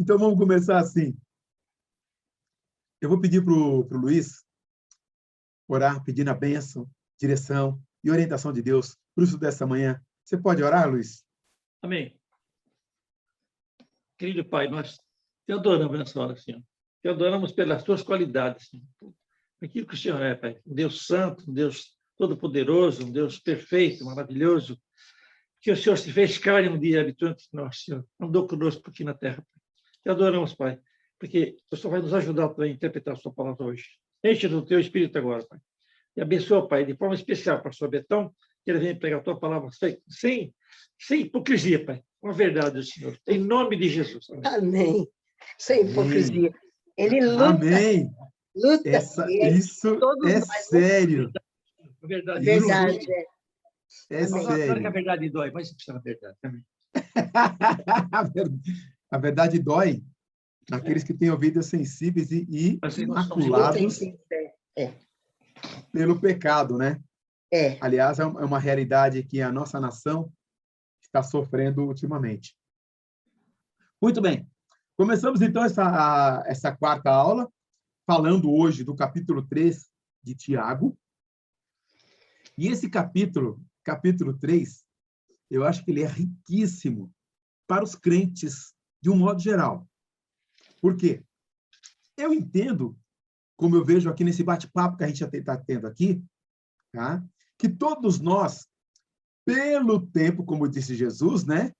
Então, vamos começar assim. Eu vou pedir para o Luiz orar, pedindo a bênção, direção e orientação de Deus para o estudo dessa manhã. Você pode orar, Luiz? Amém. Querido Pai, nós te adoramos nessa hora, Senhor. Te adoramos pelas tuas qualidades, Senhor. Aquilo que o Senhor é, Pai. Um Deus santo, um Deus todo-poderoso, um Deus perfeito, maravilhoso. Que o Senhor se fez carne um dia, habitou entre nós, Senhor. Andou conosco aqui na terra, Pai. Te adoramos, Pai, porque o Senhor vai nos ajudar para interpretar a sua palavra hoje. Enche do teu espírito agora, Pai. E abençoa, Pai, de forma especial para o pastor Betão, que ele venha pregar a tua palavra sem hipocrisia, Pai. Com a verdade do Senhor. Em nome de Jesus. Amém. Amém. Sem hipocrisia. Ele luta. Amém. Luta. Isso é sério. A verdade. Verdade. É sério. Claro que a verdade dói, mas precisa da verdade também. A verdade dói naqueles que têm ouvidos sensíveis e imaculados pelo pecado, né? Aliás, é uma realidade que a nossa nação está sofrendo ultimamente. Muito bem. Começamos, então, essa quarta aula, falando hoje do capítulo 3 de Tiago. E esse capítulo 3, eu acho que ele é riquíssimo para os crentes, de um modo geral. Por quê? Eu entendo, como eu vejo aqui nesse bate-papo que a gente está tendo aqui, tá? Que todos nós, pelo tempo, como disse Jesus, né?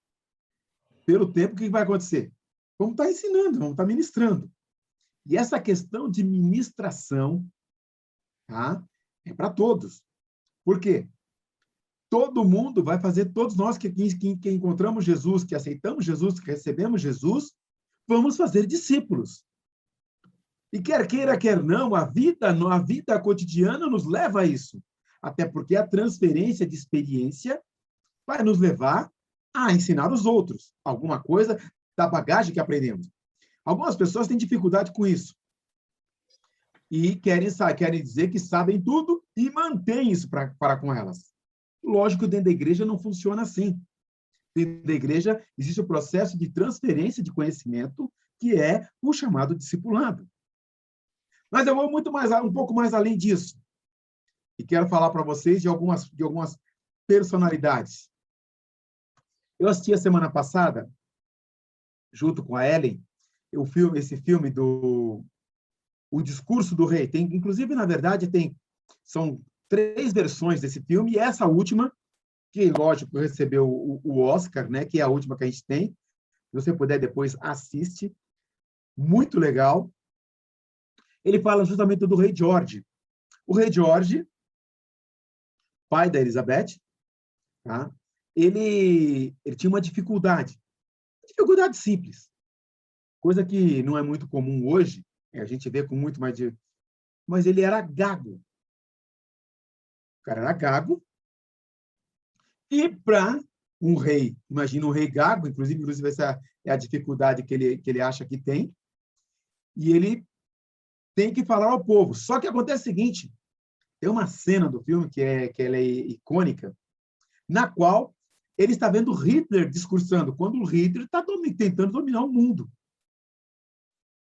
Pelo tempo, o que vai acontecer? Vamos estar ensinando, vamos estar ministrando. E essa questão de ministração, tá? É para todos. Por quê? Todo mundo vai fazer, todos nós que encontramos Jesus, que aceitamos Jesus, que recebemos Jesus, vamos fazer discípulos. E quer queira, quer não, a vida cotidiana nos leva a isso. Até porque a transferência de experiência vai nos levar a ensinar os outros alguma coisa da bagagem que aprendemos. Algumas pessoas têm dificuldade com isso. E querem dizer que sabem tudo e mantêm isso para com elas. Lógico que dentro da igreja não funciona assim. Dentro da igreja existe o processo de transferência de conhecimento, que é o chamado discipulado. Mas eu vou um pouco mais além disso. E quero falar para vocês de algumas personalidades. Eu assisti a semana passada, junto com a Ellen, esse filme do O Discurso do Rei. Inclusive, na verdade, são 3 versões desse filme, e essa última, que, lógico, recebeu o Oscar, né, que é a última que a gente tem. Se você puder, depois assiste. Muito legal. Ele fala justamente do rei George. O rei George, pai da Elizabeth, tá? Ele tinha uma dificuldade simples, coisa que não é muito comum hoje, a gente vê com muito mais de... Mas ele era gago. O cara era gago, e para um rei, imagina um rei gago, inclusive essa é a dificuldade que ele acha que tem, e ele tem que falar ao povo. Só que acontece o seguinte, tem uma cena do filme que ela é icônica, na qual ele está vendo Hitler discursando, quando o Hitler está tentando dominar o mundo.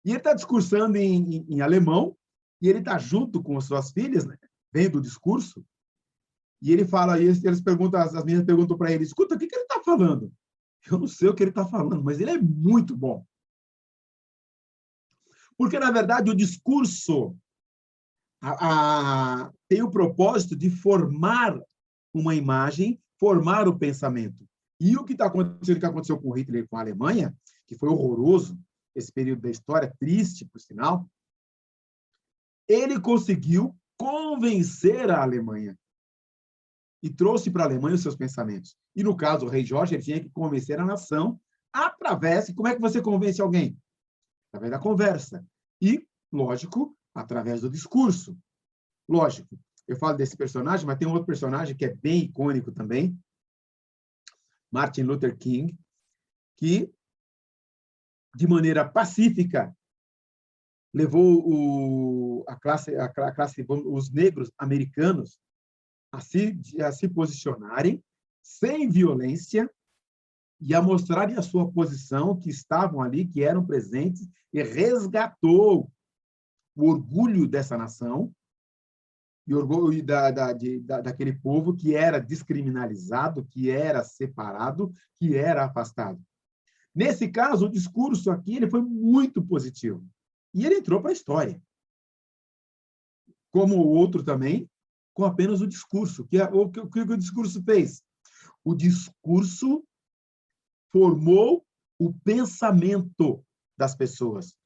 E ele está discursando em alemão, e ele está junto com as suas filhas, né, vendo o discurso, e ele fala, eles perguntam, as meninas perguntam para ele, escuta, o que ele está falando? Eu não sei o que ele está falando, mas ele é muito bom. Porque, na verdade, o discurso tem o propósito de formar uma imagem, formar o pensamento. E o que está acontecendo, que aconteceu com Hitler e com a Alemanha, que foi horroroso, esse período da história, triste, por sinal, ele conseguiu convencer a Alemanha e trouxe para a Alemanha os seus pensamentos. E, no caso, o rei Jorge, ele tinha que convencer a nação através... Como é que você convence alguém? Através da conversa. E, lógico, através do discurso. Lógico, eu falo desse personagem, mas tem um outro personagem que é bem icônico também, Martin Luther King, que, de maneira pacífica, levou os negros americanos a se posicionarem sem violência e a mostrarem a sua posição, que estavam ali, que eram presentes, e resgatou o orgulho dessa nação, e orgulho daquele povo que era descriminalizado, que era separado, que era afastado. Nesse caso, o discurso aqui ele foi muito positivo. E ele entrou para a história. Como o outro também, com apenas o discurso. O que o discurso fez? O discurso formou o pensamento das pessoas.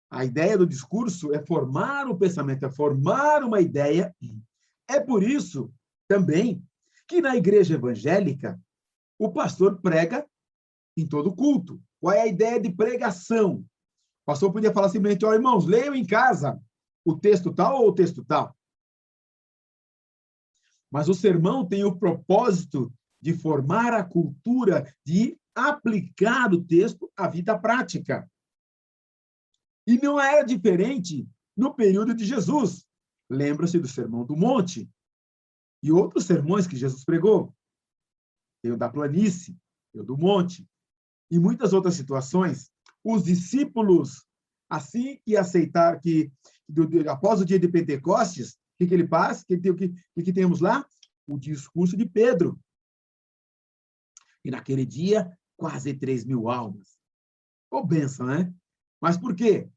A ideia do discurso é formar o pensamento, é formar uma ideia. É por isso, também, que na igreja evangélica, o pastor prega em todo culto. Qual é a ideia de pregação? O pastor podia falar simplesmente, ó, irmãos, leiam em casa o texto tal ou o texto tal. Mas o sermão tem o propósito de formar a cultura, de aplicar o texto à vida prática. E não era diferente no período de Jesus. Lembra-se do Sermão do Monte e outros sermões que Jesus pregou. Tem o da planície, tem o do monte, e muitas outras situações. Os discípulos, assim que aceitaram, após o dia de Pentecostes, o que ele faz? O que temos lá? O discurso de Pedro. E naquele dia, quase 3.000 almas. Ô, bênção, né? Mas por quê?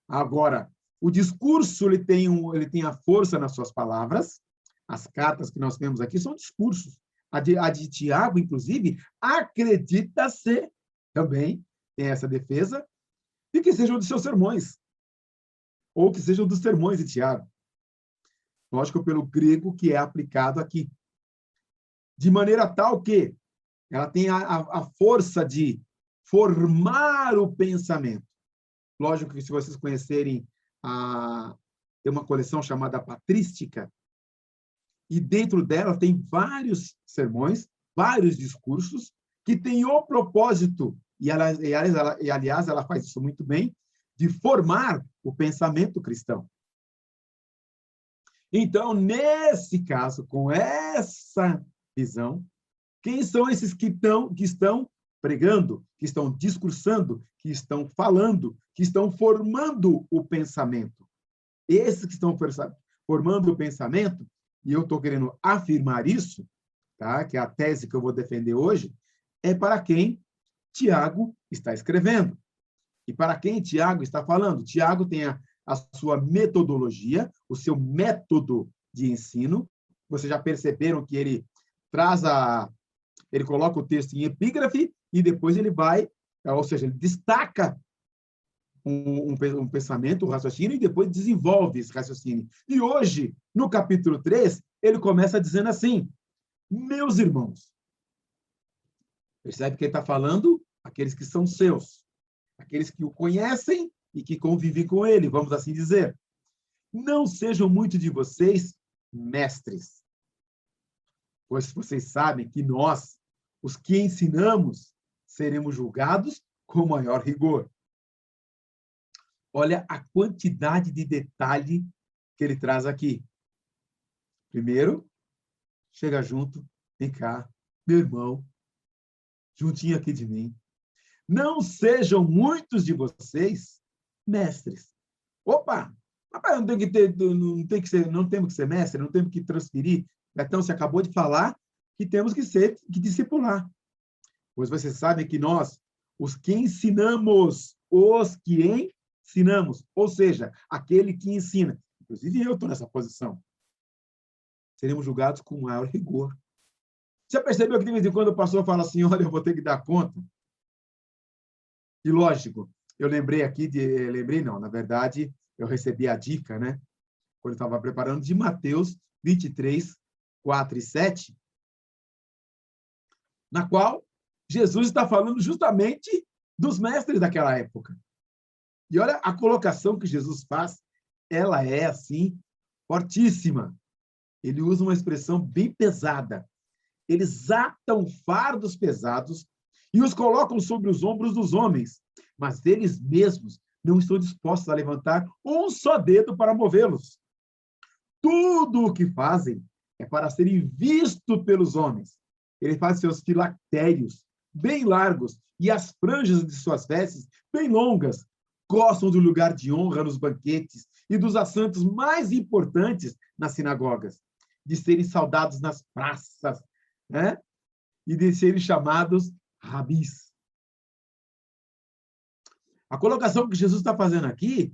Agora, o discurso ele tem a força nas suas palavras. As cartas que nós temos aqui são discursos. A de Tiago, inclusive, acredita-se também, tem essa defesa, de que sejam dos seus sermões, ou que sejam dos sermões de Tiago. Lógico, pelo grego que é aplicado aqui. De maneira tal que ela tem a força de formar o pensamento. Lógico que se vocês conhecerem, tem uma coleção chamada Patrística, e dentro dela tem vários sermões, vários discursos, que têm o propósito, e aliás, ela faz isso muito bem, de formar o pensamento cristão. Então, nesse caso, com essa visão, quem são esses que estão pregando, que estão discursando, que estão falando, que estão formando o pensamento? Esses que estão formando o pensamento, e eu estou querendo afirmar isso, tá? Que é a tese que eu vou defender hoje, é para quem Tiago está escrevendo. E para quem Tiago está falando? Tiago tem a sua metodologia, o seu método de ensino. Vocês já perceberam que ele coloca o texto em epígrafe e depois ele vai, ou seja, ele destaca um pensamento, um raciocínio, e depois desenvolve esse raciocínio. E hoje, no capítulo 3, ele começa dizendo assim, meus irmãos. Percebe que ele está falando? Aqueles que são seus, aqueles que o conhecem e que convivem com ele, vamos assim dizer. Não sejam muito de vocês mestres, pois vocês sabem que nós, os que ensinamos, seremos julgados com maior rigor. Olha a quantidade de detalhe que ele traz aqui. Primeiro, chega junto, vem cá, meu irmão, juntinho aqui de mim. Não sejam muitos de vocês mestres. Opa! Rapaz, não temos que ser mestre, não temos que transferir. Então, você acabou de falar que temos que discipular. Pois vocês sabem que nós, os que ensinamos, ou seja, aquele que ensina. Inclusive, eu estou nessa posição. Seremos julgados com maior rigor. Você percebeu que de vez em quando o pastor fala assim, olha, eu vou ter que dar conta? E lógico, eu na verdade, eu recebi a dica, né? Quando eu estava preparando, de Mateus 23, 4 e 7, na qual Jesus está falando justamente dos mestres daquela época. E olha a colocação que Jesus faz, ela é, assim, fortíssima. Ele usa uma expressão bem pesada. Eles atam fardos pesados e os colocam sobre os ombros dos homens, mas eles mesmos não estão dispostos a levantar um só dedo para movê-los. Tudo o que fazem é para serem vistos pelos homens. Ele faz seus filactérios bem largos e as franjas de suas vestes bem longas. Gostam do lugar de honra nos banquetes e dos assentos mais importantes nas sinagogas, de serem saudados nas praças, né? E de serem chamados rabis. A colocação que Jesus está fazendo aqui,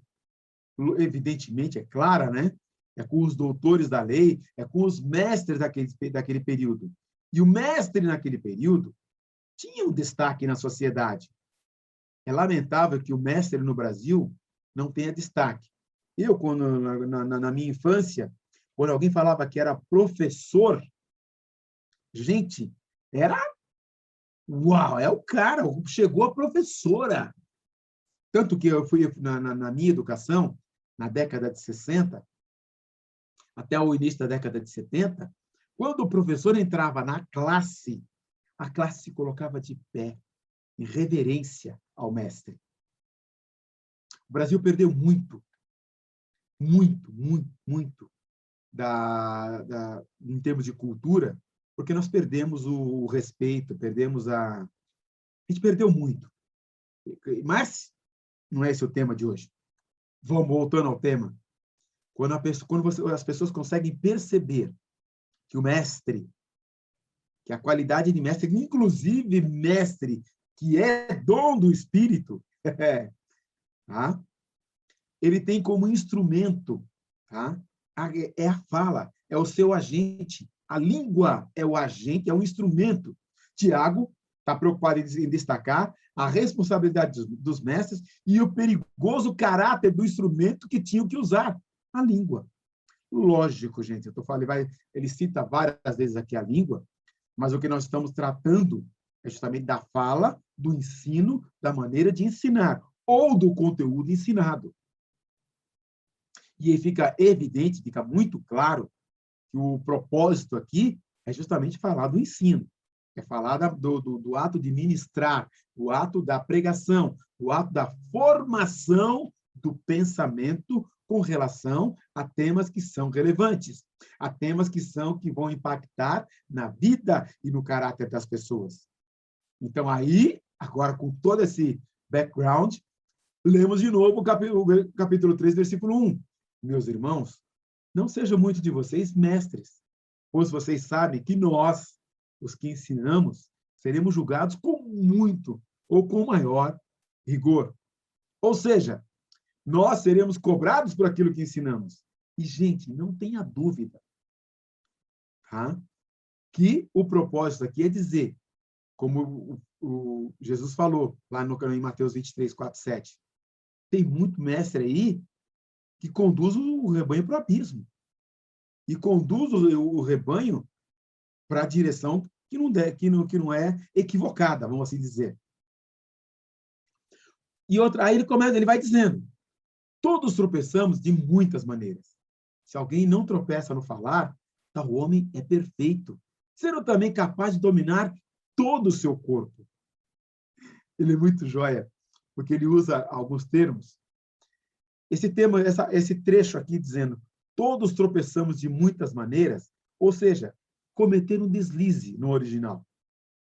evidentemente, é clara, né? É com os doutores da lei, é com os mestres daquele período. E o mestre, naquele período, tinha um destaque na sociedade. É lamentável que o mestre no Brasil não tenha destaque. Eu, quando, na minha infância, quando alguém falava que era professor, gente, era... Uau, é o cara, chegou a professora. Tanto que eu fui na minha educação, na década de 60, até o início da década de 70, quando o professor entrava na classe, a classe se colocava de pé, em reverência ao mestre. O Brasil perdeu muito, muito, muito, muito em termos de cultura, porque nós perdemos o respeito, a gente perdeu muito. Mas não é esse o tema de hoje. Vamos voltando ao tema. Quando as pessoas conseguem perceber que o mestre, que a qualidade de mestre, inclusive mestre que é dom do Espírito, tá? Ele tem como instrumento, tá? É a fala, é o seu agente. A língua é o agente, é o instrumento. Tiago está preocupado em destacar a responsabilidade dos mestres e o perigoso caráter do instrumento que tinham que usar, a língua. Lógico, gente, ele cita várias vezes aqui a língua, mas o que nós estamos tratando é justamente da fala, do ensino, da maneira de ensinar, ou do conteúdo ensinado. E aí fica evidente, fica muito claro que o propósito aqui é justamente falar do ensino, é falar do ato de ministrar, o ato da pregação, o ato da formação do pensamento com relação a temas que são relevantes, a temas que vão impactar na vida e no caráter das pessoas. Então, aí, agora com todo esse background, lemos de novo o capítulo 3, versículo 1. Meus irmãos, não sejam muitos de vocês mestres, pois vocês sabem que nós, os que ensinamos, seremos julgados com muito ou com maior rigor. Ou seja, nós seremos cobrados por aquilo que ensinamos. E, gente, não tenha dúvida, tá? Que o propósito aqui é dizer, como o Jesus falou lá em Mateus 23, 4, 7, tem muito mestre aí que conduz o rebanho para o abismo. E conduz o rebanho para a direção que não é equivocada, vamos assim dizer. E aí ele vai dizendo, todos tropeçamos de muitas maneiras. Se alguém não tropeça no falar, tal homem é perfeito, sendo também capaz de dominar todo o seu corpo. Ele é muito joia, porque ele usa alguns termos. Esse trecho aqui dizendo, todos tropeçamos de muitas maneiras, ou seja, cometer um deslize no original.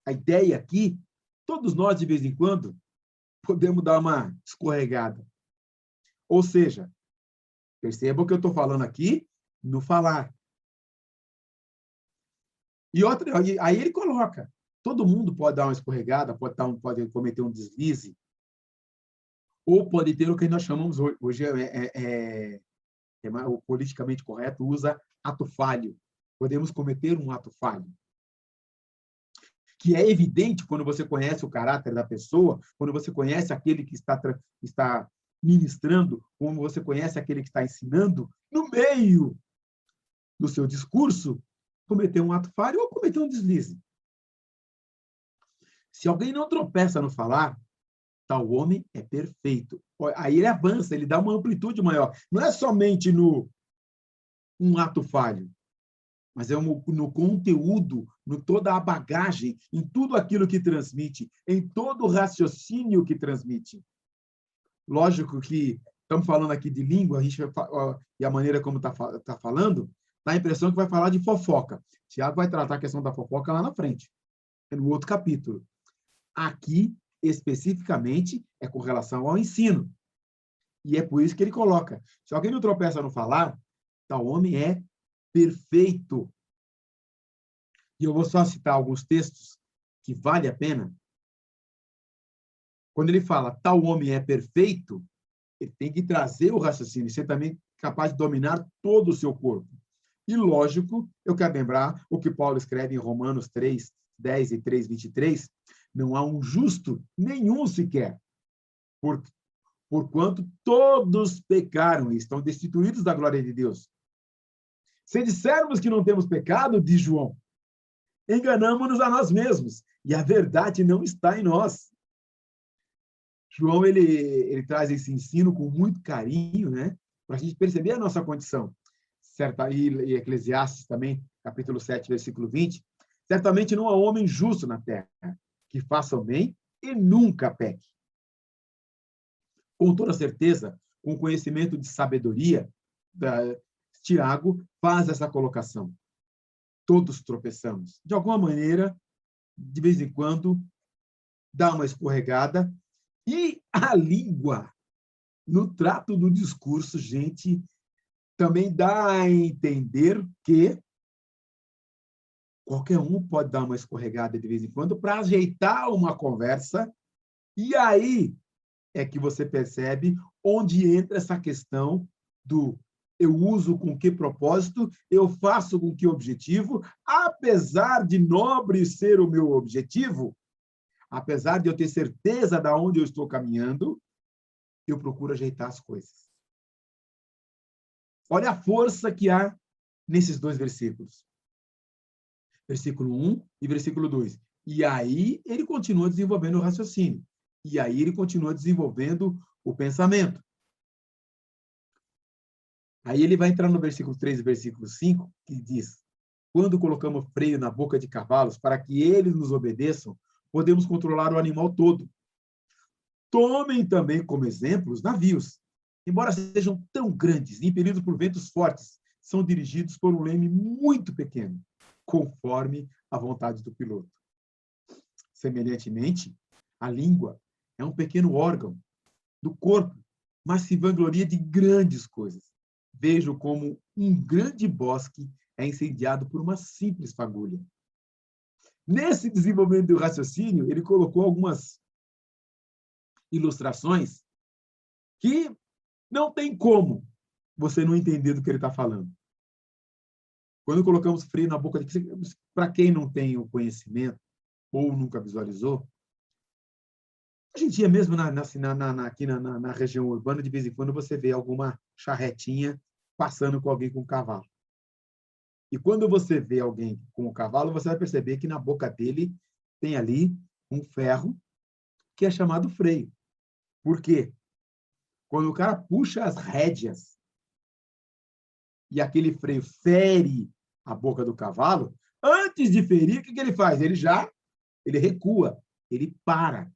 A ideia aqui, todos nós, de vez em quando, podemos dar uma escorregada. Ou seja, perceba o que eu estou falando aqui no falar. Aí ele coloca, todo mundo pode dar uma escorregada, pode cometer um deslize, ou pode ter o que nós chamamos hoje, o politicamente correto, usa ato falho. Podemos cometer um ato falho. Que é evidente quando você conhece o caráter da pessoa, quando você conhece aquele que está ministrando, quando você conhece aquele que está ensinando, no meio do seu discurso, cometer um ato falho ou cometer um deslize. Se alguém não tropeça no falar, tal homem é perfeito. Aí ele avança, ele dá uma amplitude maior. Não é somente um ato falho, mas é no conteúdo, em toda a bagagem, em tudo aquilo que transmite, em todo o raciocínio que transmite. Lógico que estamos falando aqui de língua, e a maneira como está falando, dá a impressão que vai falar de fofoca. Tiago vai tratar a questão da fofoca lá na frente. é no outro capítulo. Aqui, especificamente, é com relação ao ensino. E é por isso que ele coloca. Se alguém não tropeça no falar, tal homem é perfeito. E eu vou só citar alguns textos que vale a pena. Quando ele fala tal homem é perfeito, ele tem que trazer o raciocínio, ser também capaz de dominar todo o seu corpo. E, lógico, eu quero lembrar o que Paulo escreve em Romanos 3, 10 e 3, 23, não há um justo nenhum sequer, porquanto todos pecaram e estão destituídos da glória de Deus. Se dissermos que não temos pecado, diz João, enganamos-nos a nós mesmos, e a verdade não está em nós. João, ele traz esse ensino com muito carinho, né? Para a gente perceber a nossa condição. E Eclesiastes também, capítulo 7, versículo 20, certamente não há homem justo na terra que faça o bem e nunca peque. Com toda certeza, com conhecimento de sabedoria, Tiago faz essa colocação. Todos tropeçamos. De alguma maneira, de vez em quando, dá uma escorregada. E a língua, no trato do discurso, gente, também dá a entender que qualquer um pode dar uma escorregada de vez em quando para ajeitar uma conversa. E aí é que você percebe onde entra essa questão do eu uso com que propósito, eu faço com que objetivo, apesar de nobre ser o meu objetivo, apesar de eu ter certeza de onde eu estou caminhando, eu procuro ajeitar as coisas. Olha a força que há nesses dois versículos. Versículo 1 e versículo 2. E aí ele continua desenvolvendo o raciocínio. E aí ele continua desenvolvendo o pensamento. Aí ele vai entrar no versículo 3 e versículo 5, que diz: quando colocamos freio na boca de cavalos para que eles nos obedeçam, podemos controlar o animal todo. Tomem também como exemplo os navios. Embora sejam tão grandes, impelidos por ventos fortes, são dirigidos por um leme muito pequeno, conforme a vontade do piloto. Semelhantemente, a língua é um pequeno órgão do corpo, mas se vangloria de grandes coisas. Vejo como um grande bosque é incendiado por uma simples fagulha. Nesse desenvolvimento do raciocínio, ele colocou algumas ilustrações que não tem como você não entender do que ele está falando. Quando colocamos freio na boca de... Para quem não tem o conhecimento ou nunca visualizou, hoje em dia mesmo aqui na região urbana, de vez em quando você vê alguma charretinha passando com alguém com cavalo. E quando você vê alguém com o cavalo, você vai perceber que na boca dele tem ali um ferro que é chamado freio. Por quê? Quando o cara puxa as rédeas e aquele freio fere a boca do cavalo, antes de ferir, o que ele faz? Ele recua, ele para.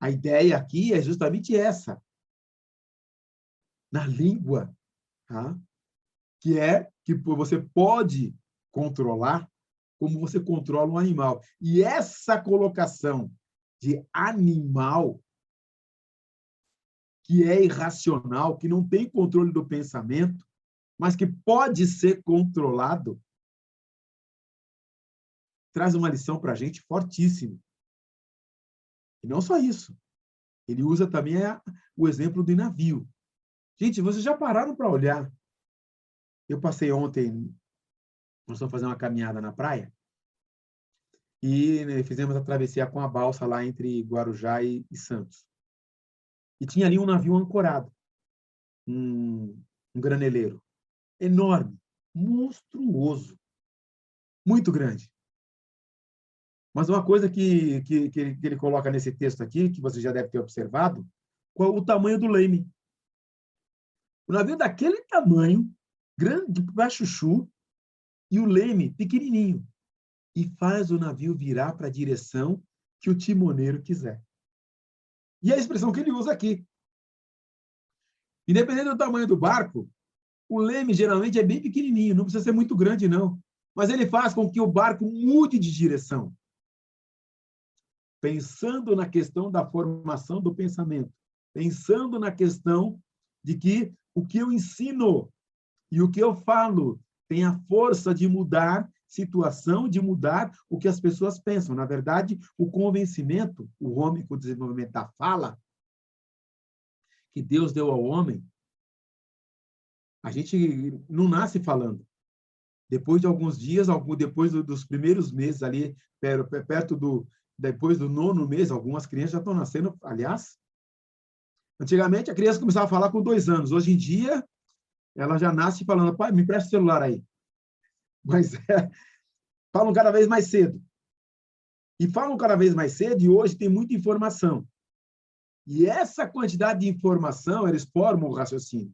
A ideia aqui é justamente essa. Na língua, tá? Que é que você pode controlar como você controla um animal. E essa colocação de animal, que é irracional, que não tem controle do pensamento, mas que pode ser controlado, traz uma lição para a gente fortíssima. E não só isso. Ele usa também o exemplo do navio. Gente, vocês já pararam para olhar? Eu passei ontem, nós fomos fazer uma caminhada na praia, e fizemos a travessia com a balsa lá entre Guarujá e Santos. E tinha ali um navio ancorado, um graneleiro, enorme, monstruoso, muito grande. Mas uma coisa que ele coloca nesse texto aqui, que você já deve ter observado, qual o tamanho do leme. O navio daquele tamanho, grande para chuchu, e o leme pequenininho. E faz o navio virar para a direção que o timoneiro quiser. E a expressão que ele usa aqui. Independente do tamanho do barco, o leme geralmente é bem pequenininho, não precisa ser muito grande, não. Mas ele faz com que o barco mude de direção, pensando na questão da formação do pensamento, pensando na questão de que o que eu ensino e o que eu falo tem a força de mudar situação, de mudar o que as pessoas pensam. Na verdade, o convencimento, o homem com o desenvolvimento da fala, que Deus deu ao homem, a gente não nasce falando. Depois de alguns dias, depois dos primeiros meses ali, depois do 9º mês, algumas crianças já estão nascendo. Aliás, antigamente a criança começava a falar com 2 anos. Hoje em dia, ela já nasce falando: pai, me empresta o celular aí. Mas falam cada vez mais cedo. E falam cada vez mais cedo, e hoje tem muita informação. E essa quantidade de informação, eles formam o raciocínio.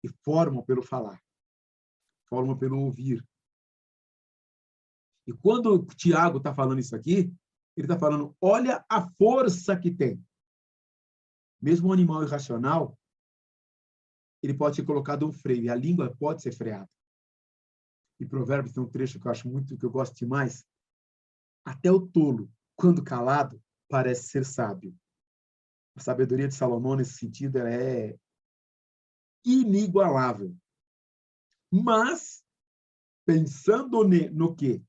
E formam pelo falar. Formam pelo ouvir. E quando o Tiago está falando isso aqui, ele está falando: olha a força que tem. Mesmo um animal irracional, ele pode ser colocado um freio, e a língua pode ser freada. E Provérbios tem um trecho que eu acho muito, que eu gosto demais. Até o tolo, quando calado, parece ser sábio. A sabedoria de Salomão, nesse sentido, ela é inigualável. Mas, pensando no quê?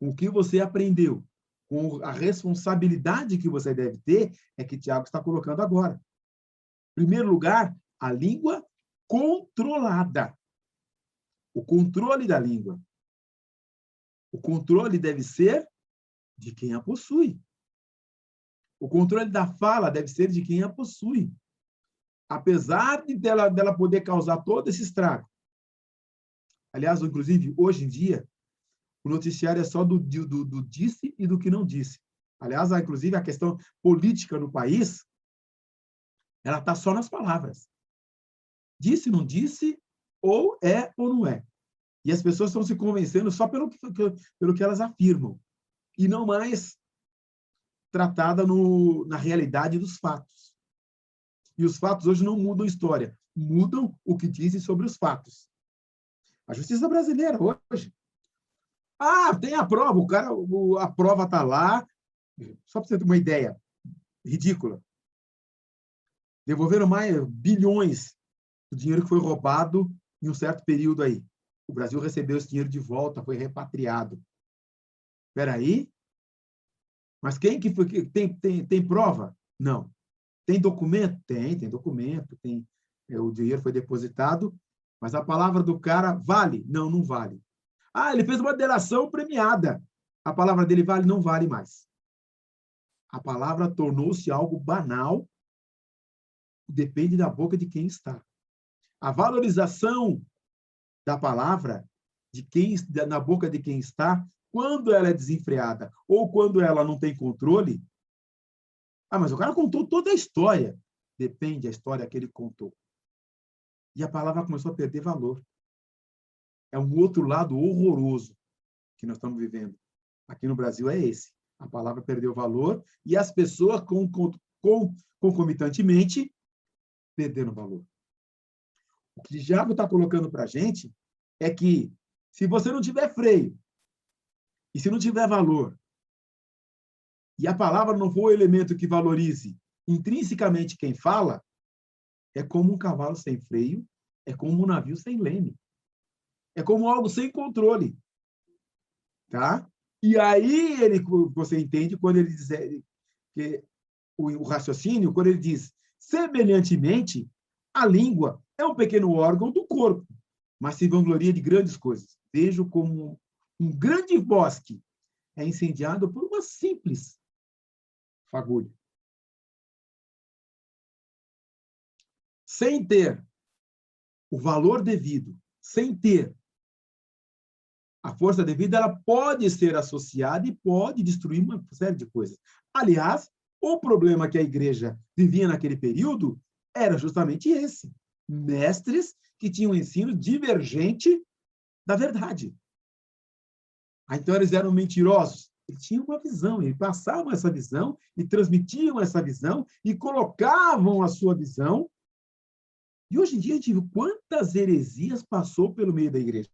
Com o que você aprendeu, com a responsabilidade que você deve ter, é que Tiago está colocando agora. Em primeiro lugar, a língua controlada. O controle da língua. O controle deve ser de quem a possui. O controle da fala deve ser de quem a possui. Apesar dela poder causar todo esse estrago. Aliás, inclusive, hoje em dia, o noticiário é só do disse e do que não disse. Aliás, inclusive, a questão política no país, ela está só nas palavras. Disse, não disse, ou é ou não é. E as pessoas estão se convencendo só pelo que elas afirmam. E não mais tratada na realidade dos fatos. E os fatos hoje não mudam a história, mudam o que dizem sobre os fatos. A justiça brasileira hoje. Tem a prova, a prova está lá, só para você ter uma ideia ridícula. Devolveram mais bilhões do dinheiro que foi roubado em um certo período aí. O Brasil recebeu esse dinheiro de volta, foi repatriado. Espera aí. Mas quem que foi? Tem prova? Não. Tem documento? Tem documento. O dinheiro foi depositado, mas a palavra do cara vale? Não, não vale. Ele fez uma delação premiada. A palavra dele vale? Não vale mais. A palavra tornou-se algo banal, depende da boca de quem está. A valorização da palavra na boca de quem está, quando ela é desenfreada ou quando ela não tem controle, mas o cara contou toda a história. Depende da história que ele contou. E a palavra começou a perder valor. É um outro lado horroroso que nós estamos vivendo. Aqui no Brasil é esse. A palavra perdeu valor e as pessoas, concomitantemente, perderam valor. O que o diabo está colocando para a gente é que, se você não tiver freio, e se não tiver valor, e a palavra não for o elemento que valorize intrinsecamente quem fala, é como um cavalo sem freio, é como um navio sem leme. É como algo sem controle. Tá? E aí você entende quando ele diz que o raciocínio, quando ele diz, semelhantemente, a língua é um pequeno órgão do corpo, mas se vangloria de grandes coisas. Vejo como um grande bosque é incendiado por uma simples fagulha. Sem ter o valor devido, sem ter a força devida, ela pode ser associada e pode destruir uma série de coisas. Aliás, o problema que a igreja vivia naquele período era justamente esse. Mestres que tinham um ensino divergente da verdade. Então, eles eram mentirosos. Eles tinham uma visão, eles passavam essa visão e transmitiam essa visão e colocavam a sua visão. E hoje em dia, a gente viu quantas heresias passou pelo meio da igreja.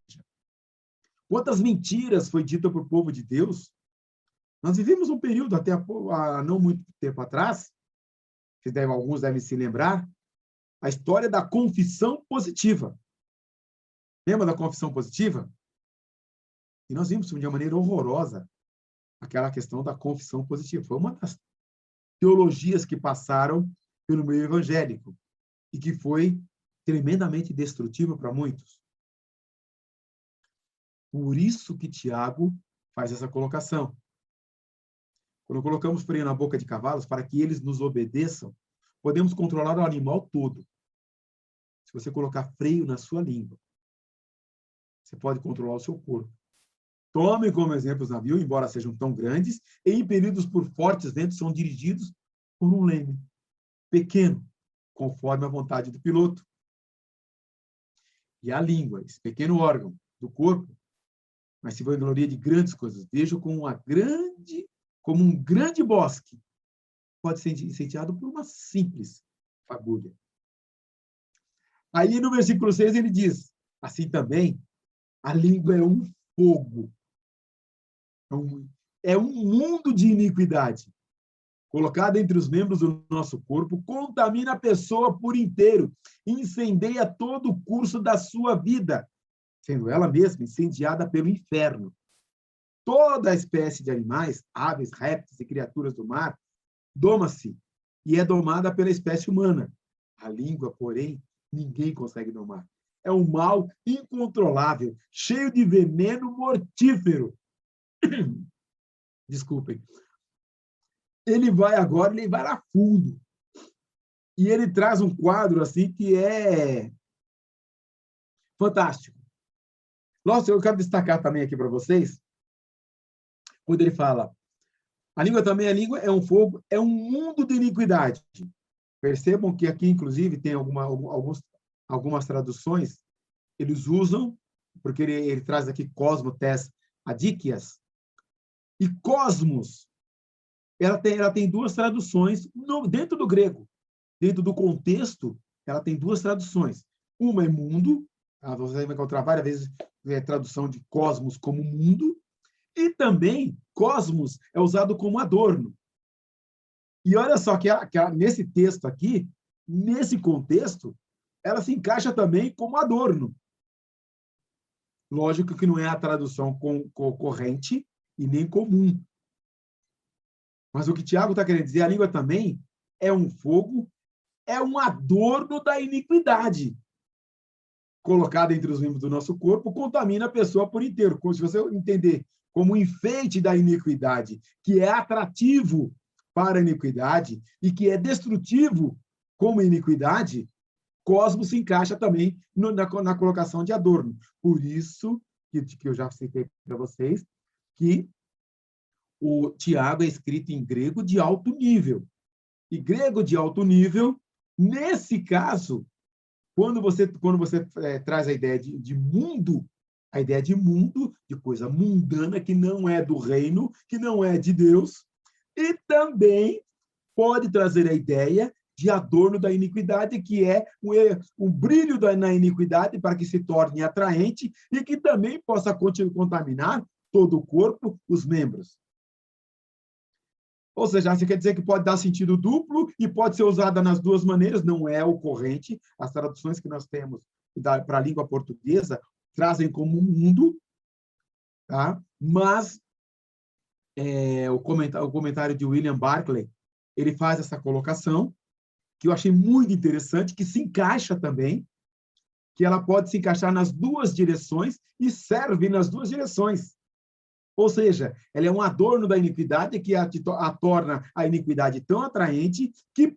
Quantas mentiras foi dita para o povo de Deus? Nós vivemos um período, até há não muito tempo atrás, alguns devem se lembrar, a história da confissão positiva. Lembra da confissão positiva? E nós vimos de uma maneira horrorosa aquela questão da confissão positiva. Foi uma das teologias que passaram pelo meio evangélico e que foi tremendamente destrutiva para muitos. Por isso que Tiago faz essa colocação. Quando colocamos freio na boca de cavalos para que eles nos obedeçam, podemos controlar o animal todo. Se você colocar freio na sua língua, você pode controlar o seu corpo. Tome como exemplo os navios, embora sejam tão grandes, e impelidos por fortes ventos, são dirigidos por um leme pequeno, conforme a vontade do piloto. E a língua, esse pequeno órgão do corpo, mas se vangloria de grandes coisas. Vejo como um grande bosque pode ser incendiado por uma simples fagulha. Aí no versículo 6 ele diz, assim também, a língua é um fogo. É um mundo de iniquidade. Colocado entre os membros do nosso corpo, contamina a pessoa por inteiro, incendeia todo o curso da sua vida, sendo ela mesma incendiada pelo inferno. Toda a espécie de animais, aves, répteis e criaturas do mar, doma-se e é domada pela espécie humana. A língua, porém, ninguém consegue domar. É um mal incontrolável, cheio de veneno mortífero. Desculpem. Ele vai lá fundo. E ele traz um quadro assim que é fantástico. Nossa, eu quero destacar também aqui para vocês, quando ele fala, a língua é um fogo, é um mundo de iniquidade. Percebam que aqui, inclusive, tem algumas traduções, eles usam, porque ele traz aqui cosmo, tes, adikias, e cosmos, ela tem duas traduções dentro do grego. Dentro do contexto, ela tem duas traduções. Uma é mundo, você vai encontrar várias vezes tradução de cosmos como mundo, e também cosmos é usado como adorno. E olha só que nesse texto aqui, nesse contexto, ela se encaixa também como adorno. Lógico que não é a tradução corrente e nem comum. Mas o que Tiago está querendo dizer, a língua também é um fogo, é um adorno da iniquidade. Colocado entre os membros do nosso corpo, contamina a pessoa por inteiro. Se você entender como um enfeite da iniquidade, que é atrativo para a iniquidade e que é destrutivo como iniquidade, cosmos se encaixa também na colocação de adorno. Por isso, que eu já citei para vocês, que o Tiago é escrito em grego de alto nível. E grego de alto nível, nesse caso, quando você traz a ideia de mundo, a ideia de mundo, de coisa mundana, que não é do reino, que não é de Deus, e também pode trazer a ideia de adorno da iniquidade, que é um brilho na iniquidade para que se torne atraente e que também possa contaminar todo o corpo, os membros. Ou seja, você quer dizer que pode dar sentido duplo e pode ser usada nas duas maneiras, não é ocorrente. As traduções que nós temos para a língua portuguesa trazem como mundo, tá? Mas o comentário de William Barclay, ele faz essa colocação, que eu achei muito interessante, que se encaixa também, que ela pode se encaixar nas duas direções e serve nas duas direções. Ou seja, ela é um adorno da iniquidade que a torna a iniquidade tão atraente que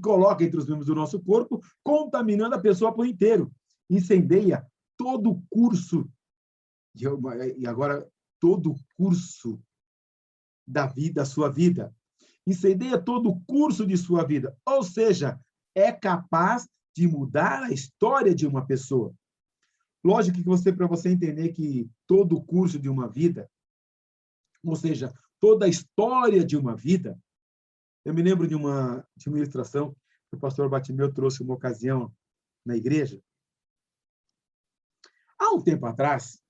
coloca entre os membros do nosso corpo, contaminando a pessoa por inteiro. Incendeia todo o curso, e agora todo o curso da sua vida. Incendeia todo o curso de sua vida. Ou seja, é capaz de mudar a história de uma pessoa. Lógico que para você entender que todo o curso de uma vida, ou seja, toda a história de uma vida, eu me lembro de uma ilustração que o pastor Batimeu trouxe uma ocasião na igreja. Há um tempo atrás,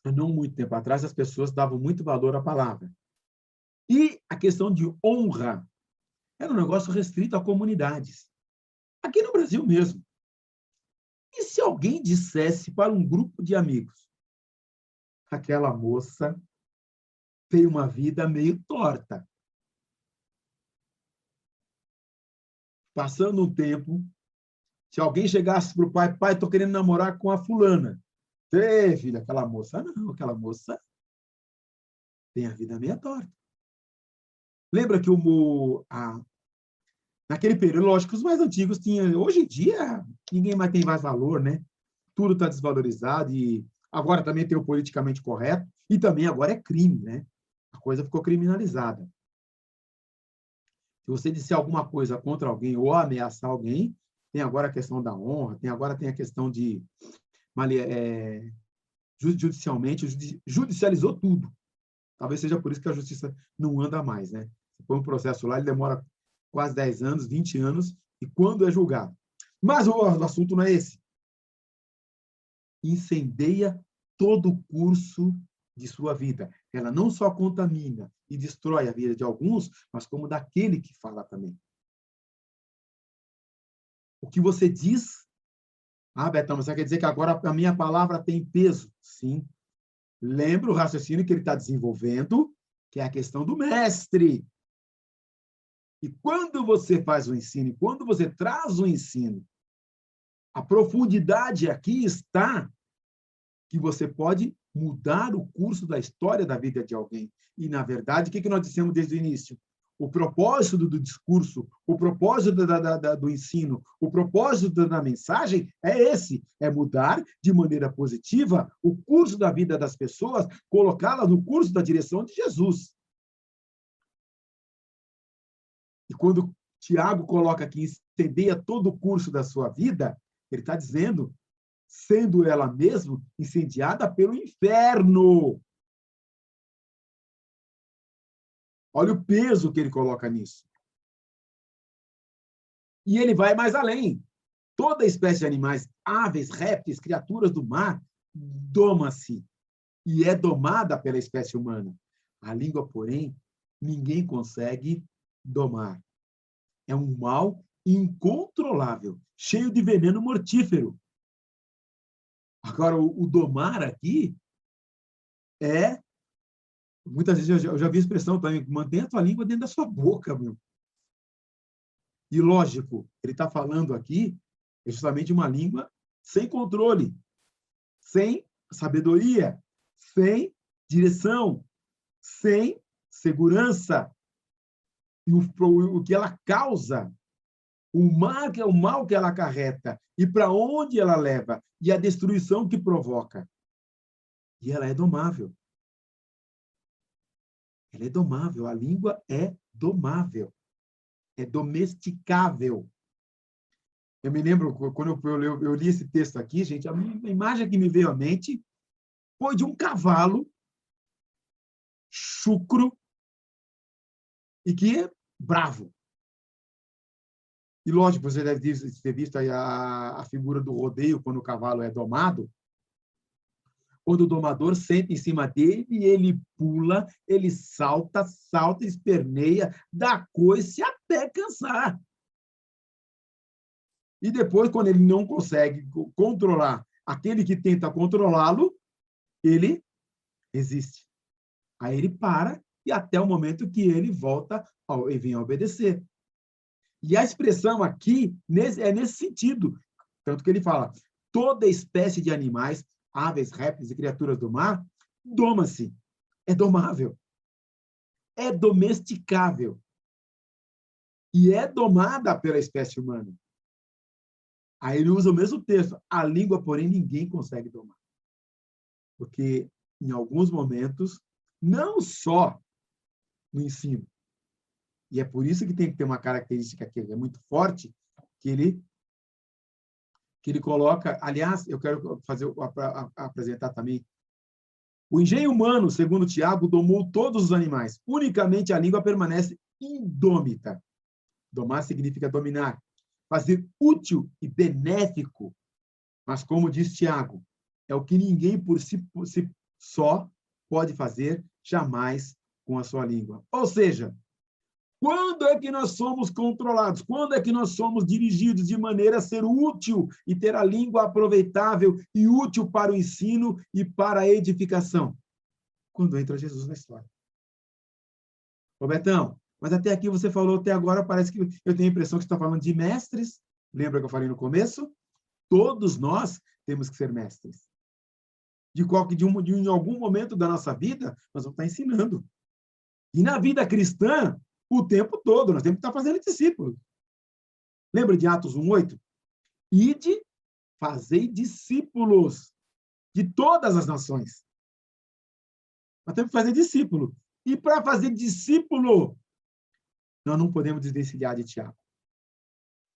há não muito tempo atrás, as pessoas davam muito valor à palavra. E a questão de honra era um negócio restrito a comunidades. Aqui no Brasil mesmo. E se alguém dissesse para um grupo de amigos, aquela moça tem uma vida meio torta. Passando um tempo, se alguém chegasse para o pai, pai, estou querendo namorar com a fulana. Ei, filha, aquela moça, não, aquela moça tem a vida meio torta. Lembra que naquele período, lógico, os mais antigos tinham. Hoje em dia, ninguém mais tem mais valor, né? Tudo está desvalorizado e agora também tem o politicamente correto e também agora é crime, né? A coisa ficou criminalizada. Se você disser alguma coisa contra alguém ou ameaçar alguém, tem agora a questão da honra, tem a questão de judicialmente, judicializou tudo. Talvez seja por isso que a justiça não anda mais, né? Você põe um processo lá, ele demora quase 10 anos, 20 anos, e quando é julgado? Mas o assunto não é esse. Incendeia todo o curso de sua vida. Ela não só contamina e destrói a vida de alguns, mas como daquele que fala também. O que você diz... Ah, Betão, mas você quer dizer que agora a minha palavra tem peso? Sim. Lembra o raciocínio que ele está desenvolvendo, que é a questão do mestre. E quando você faz o ensino, quando você traz o ensino, a profundidade aqui está que você pode mudar o curso da história da vida de alguém. E, na verdade, o que nós dissemos desde o início? O propósito do discurso, o propósito do ensino, o propósito da mensagem é esse, é mudar de maneira positiva o curso da vida das pessoas, colocá-las no curso da direção de Jesus. E quando Tiago coloca aqui, incendeia todo o curso da sua vida, ele está dizendo, sendo ela mesma incendiada pelo inferno. Olha o peso que ele coloca nisso. E ele vai mais além. Toda espécie de animais, aves, répteis, criaturas do mar, doma-se e é domada pela espécie humana. A língua, porém, ninguém consegue domar. É um mal incontrolável, cheio de veneno mortífero. Agora, o domar aqui é... Muitas vezes eu já vi a expressão também, mantenha a tua língua dentro da sua boca, meu. E, lógico, ele está falando aqui justamente uma língua sem controle, sem sabedoria, sem direção, sem segurança. E o que ela causa, o mal que ela acarreta, e para onde ela leva, e a destruição que provoca. E ela é domável. Ela é domável, a língua é domável, é domesticável. Eu me lembro, quando eu li esse texto aqui, gente, a imagem que me veio à mente foi de um cavalo chucro e que é bravo. E, lógico, você deve ter visto aí a figura do rodeio, quando o cavalo é domado. Quando o domador senta em cima dele, ele pula, ele salta, esperneia, dá coice até cansar. E depois, quando ele não consegue controlar aquele que tenta controlá-lo, ele resiste. Aí ele para e até o momento que ele volta e vem a obedecer. E a expressão aqui é nesse sentido. Tanto que ele fala, toda espécie de animais, aves, répteis e criaturas do mar, doma-se. É domável. É domesticável. E é domada pela espécie humana. Aí ele usa o mesmo texto. A língua, porém, ninguém consegue domar. Porque, em alguns momentos, não só no ensino, e é por isso que tem que ter uma característica que é muito forte, que ele coloca... Aliás, eu quero apresentar também. O engenho humano, segundo Tiago, domou todos os animais. Unicamente a língua permanece indômita. Domar significa dominar. Fazer útil e benéfico. Mas, como diz Tiago, é o que ninguém por si só pode fazer, jamais com a sua língua. Ou seja, quando é que nós somos controlados? Quando é que nós somos dirigidos de maneira a ser útil e ter a língua aproveitável e útil para o ensino e para a edificação? Quando entra Jesus na história. Robertão, mas até aqui você falou, até agora parece que eu tenho a impressão que você está falando de mestres. Lembra que eu falei no começo? Todos nós temos que ser mestres. Em algum momento da nossa vida, nós vamos estar ensinando. E na vida cristã, o tempo todo, nós temos que estar fazendo discípulos. Lembra de Atos 1:8? Ide, fazei discípulos de todas as nações. Nós temos que fazer discípulo. E para fazer discípulo, nós não podemos desvencilhar de Tiago.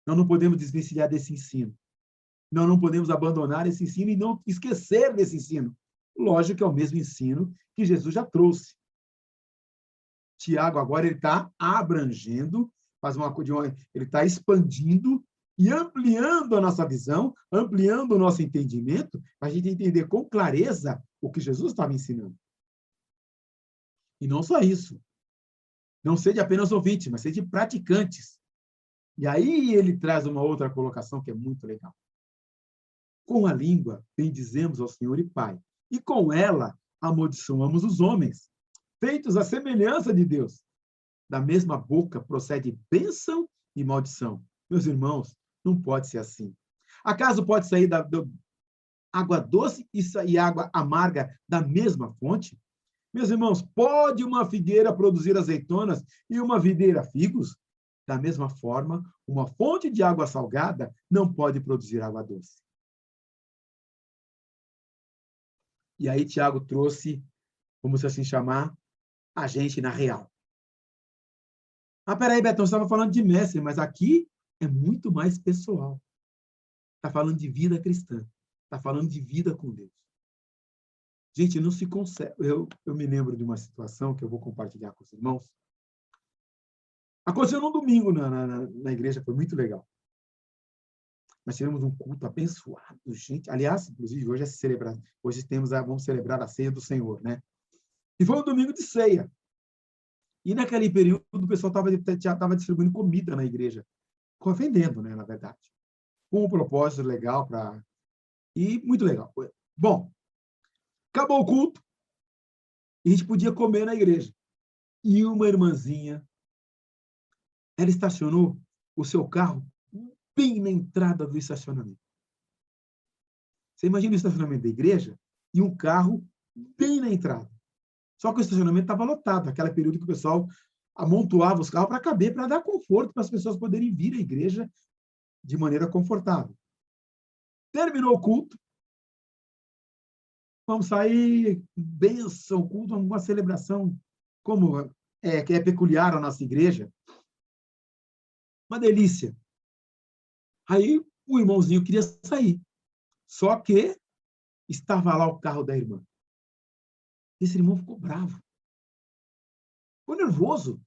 Nós não podemos desvencilhar desse ensino. Nós não podemos abandonar esse ensino e não esquecer desse ensino. Lógico que é o mesmo ensino que Jesus já trouxe. Tiago agora ele está abrangendo, ele está expandindo e ampliando a nossa visão, ampliando o nosso entendimento, para a gente entender com clareza o que Jesus estava ensinando. E não só isso. Não ser de apenas ouvintes, mas ser de praticantes. E aí ele traz uma outra colocação que é muito legal. Com a língua, bendizemos ao Senhor e Pai, e com ela amaldiçoamos os homens, feitos à semelhança de Deus. Da mesma boca procede bênção e maldição. Meus irmãos, não pode ser assim. Acaso pode sair da água doce e água amarga da mesma fonte? Meus irmãos, pode uma figueira produzir azeitonas e uma videira figos? Da mesma forma, uma fonte de água salgada não pode produzir água doce. E aí Tiago trouxe, vamos assim chamar, a gente na real. Ah, peraí, Betão, você estava falando de mestre, mas aqui é muito mais pessoal. Está falando de vida cristã. Está falando de vida com Deus. Gente, não se consegue. Eu me lembro de uma situação que eu vou compartilhar com os irmãos. Aconteceu num domingo na igreja, foi muito legal. Nós tivemos um culto abençoado, gente. Aliás, inclusive, hoje vamos celebrar a ceia do Senhor, né? E foi um domingo de ceia. E naquele período, o pessoal estava distribuindo comida na igreja. Vendendo, né, na verdade. Com um propósito legal e muito legal. Bom, acabou o culto e a gente podia comer na igreja. E uma irmãzinha, ela estacionou o seu carro bem na entrada do estacionamento. Você imagina o estacionamento da igreja e um carro bem na entrada. Só que o estacionamento estava lotado, aquele período que o pessoal amontoava os carros para caber, para dar conforto para as pessoas poderem vir à igreja de maneira confortável. Terminou o culto, vamos sair, bênção, culto, uma celebração que é peculiar à nossa igreja. Uma delícia. Aí o irmãozinho queria sair, só que estava lá o carro da irmã. Esse irmão ficou bravo. Ficou nervoso.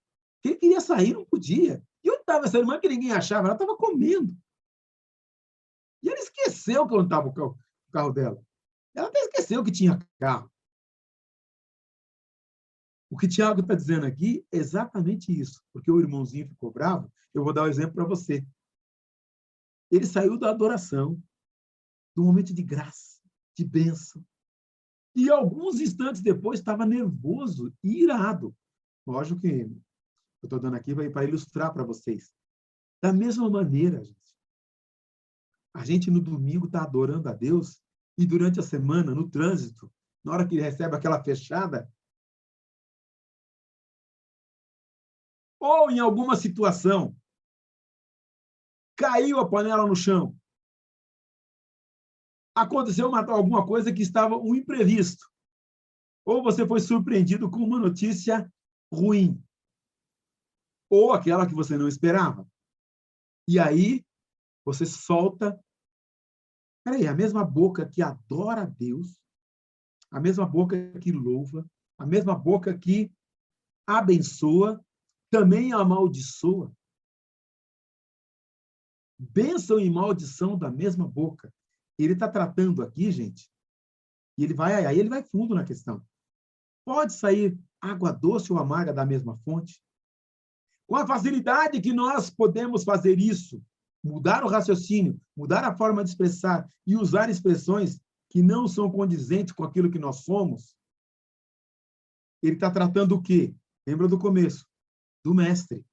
Ele queria sair, não podia. E onde estava essa irmã que ninguém achava? Ela estava comendo. E ela esqueceu que onde estava o carro dela. Ela até esqueceu que tinha carro. O que Tiago está dizendo aqui é exatamente isso. Porque o irmãozinho ficou bravo. Eu vou dar um exemplo para você. Ele saiu da adoração, do momento de graça, de bênção. E alguns instantes depois estava nervoso e irado. Lógico que eu estou dando aqui para ilustrar para vocês. Da mesma maneira, a gente no domingo está adorando a Deus e durante a semana, no trânsito, na hora que ele recebe aquela fechada, ou em alguma situação, caiu a panela no chão, aconteceu alguma coisa que estava um imprevisto, ou você foi surpreendido com uma notícia ruim, ou aquela que você não esperava. E aí, você solta... Peraí, a mesma boca que adora a Deus, a mesma boca que louva, a mesma boca que abençoa, também amaldiçoa. Bênção e maldição da mesma boca. Ele está tratando aqui, gente, E aí ele vai fundo na questão. Pode sair água doce ou amarga da mesma fonte? Com a facilidade que nós podemos fazer isso, mudar o raciocínio, mudar a forma de expressar e usar expressões que não são condizentes com aquilo que nós somos, ele está tratando o quê? Lembra do começo? Do mestre.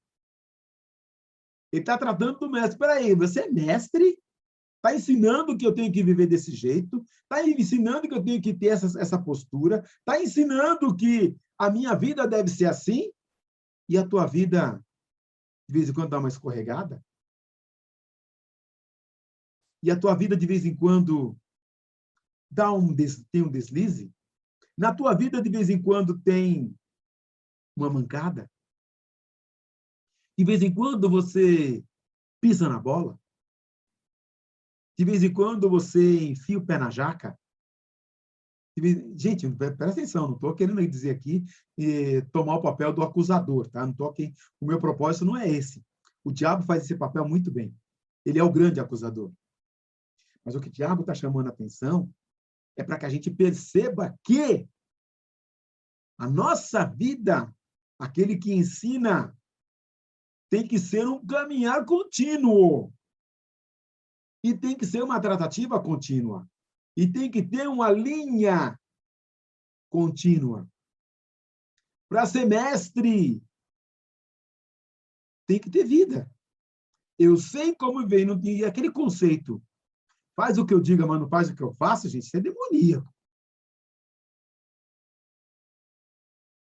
Ele está tratando do mestre. Espera aí, você é mestre? Está ensinando que eu tenho que viver desse jeito? Está ensinando que eu tenho que ter essa postura? Está ensinando que a minha vida deve ser assim? E a tua vida, de vez em quando, dá uma escorregada? E a tua vida, de vez em quando, tem um deslize? Na tua vida, de vez em quando, tem uma mancada? De vez em quando, você pisa na bola? De vez em quando, você enfia o pé na jaca? Gente, presta atenção, não estou querendo dizer aqui tomar o papel do acusador, tá? Não tô aqui, o meu propósito não é esse. O diabo faz esse papel muito bem. Ele é o grande acusador. Mas o que o diabo está chamando a atenção é para que a gente perceba que a nossa vida, aquele que ensina, tem que ser um caminhar contínuo. E tem que ser uma tratativa contínua. E tem que ter uma linha contínua. Para ser mestre, tem que ter vida. Eu sei como vem, não tem aquele conceito. Faz o que eu diga, mas não faz o que eu faço, gente, isso é demoníaco.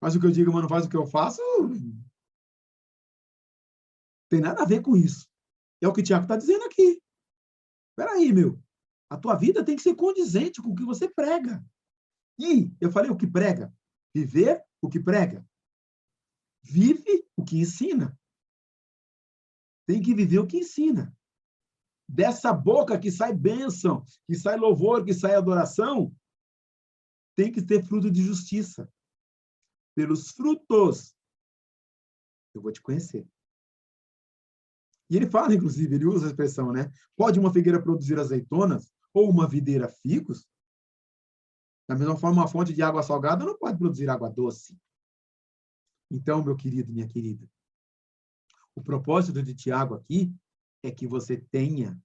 Faz o que eu digo, mas não faz o que eu faço, tem nada a ver com isso. É o que o Tiago está dizendo aqui. Espera aí, meu. A tua vida tem que ser condizente com o que você prega. E eu falei o que prega. Viver o que prega. Vive o que ensina. Tem que viver o que ensina. Dessa boca que sai bênção, que sai louvor, que sai adoração, tem que ter fruto de justiça. Pelos frutos, eu vou te conhecer. E ele fala, inclusive, ele usa a expressão, né? Pode uma figueira produzir azeitonas ou uma videira figos? Da mesma forma, uma fonte de água salgada não pode produzir água doce. Então, meu querido, minha querida, o propósito de Tiago aqui é que você tenha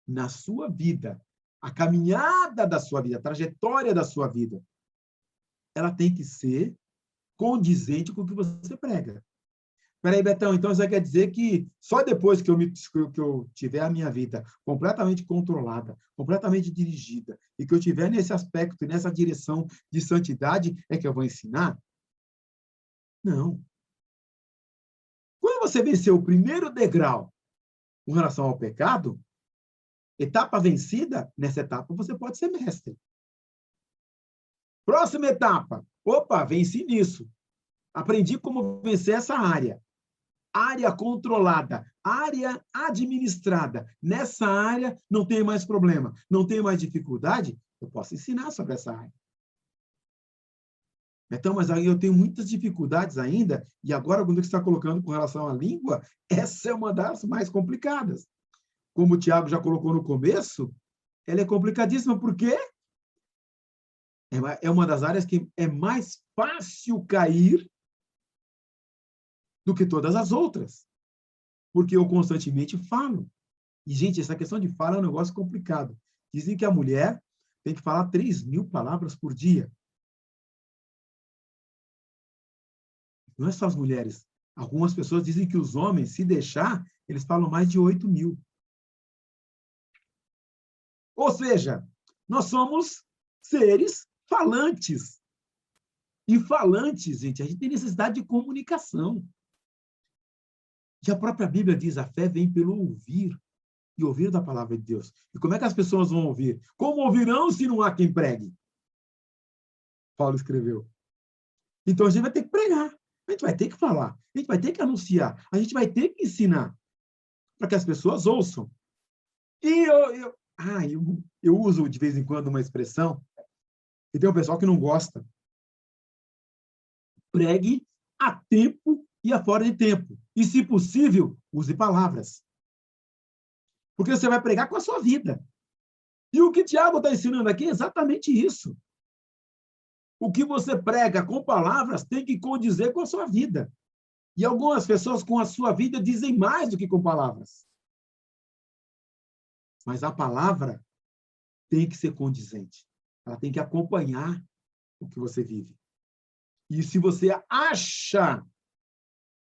na sua vida, a caminhada da sua vida, a trajetória da sua vida, ela tem que ser condizente com o que você prega. Peraí, Betão, então isso quer dizer que só depois que eu tiver a minha vida completamente controlada, completamente dirigida, e que eu tiver nesse aspecto, nessa direção de santidade, é que eu vou ensinar? Não. Quando você venceu o primeiro degrau com relação ao pecado, etapa vencida, nessa etapa você pode ser mestre. Próxima etapa. Opa, venci nisso. Aprendi como vencer essa área. Área controlada, área administrada. Nessa área não tem mais problema, não tem mais dificuldade, eu posso ensinar sobre essa área. Então, mas aí eu tenho muitas dificuldades ainda, e agora, quando você está colocando com relação à língua, essa é uma das mais complicadas. Como o Tiago já colocou no começo, ela é complicadíssima, porque é uma das áreas que é mais fácil cair do que todas as outras, porque eu constantemente falo. E, gente, essa questão de fala é um negócio complicado. Dizem que a mulher tem que falar 3.000 palavras por dia. Não é só as mulheres. Algumas pessoas dizem que os homens, se deixar, eles falam mais de 8.000. Ou seja, nós somos seres falantes. E falantes, gente, a gente tem necessidade de comunicação. E a própria Bíblia diz, a fé vem pelo ouvir, e ouvir da palavra de Deus. E como é que as pessoas vão ouvir? Como ouvirão se não há quem pregue? Paulo escreveu. Então a gente vai ter que pregar, a gente vai ter que falar, a gente vai ter que anunciar, a gente vai ter que ensinar, para que as pessoas ouçam. E eu uso de vez em quando uma expressão, e tem um pessoal que não gosta. Pregue a tempo e a fora de tempo. E, se possível, use palavras. Porque você vai pregar com a sua vida. E o que Tiago está ensinando aqui é exatamente isso. O que você prega com palavras tem que condizer com a sua vida. E algumas pessoas com a sua vida dizem mais do que com palavras. Mas a palavra tem que ser condizente. Ela tem que acompanhar o que você vive. E se você acha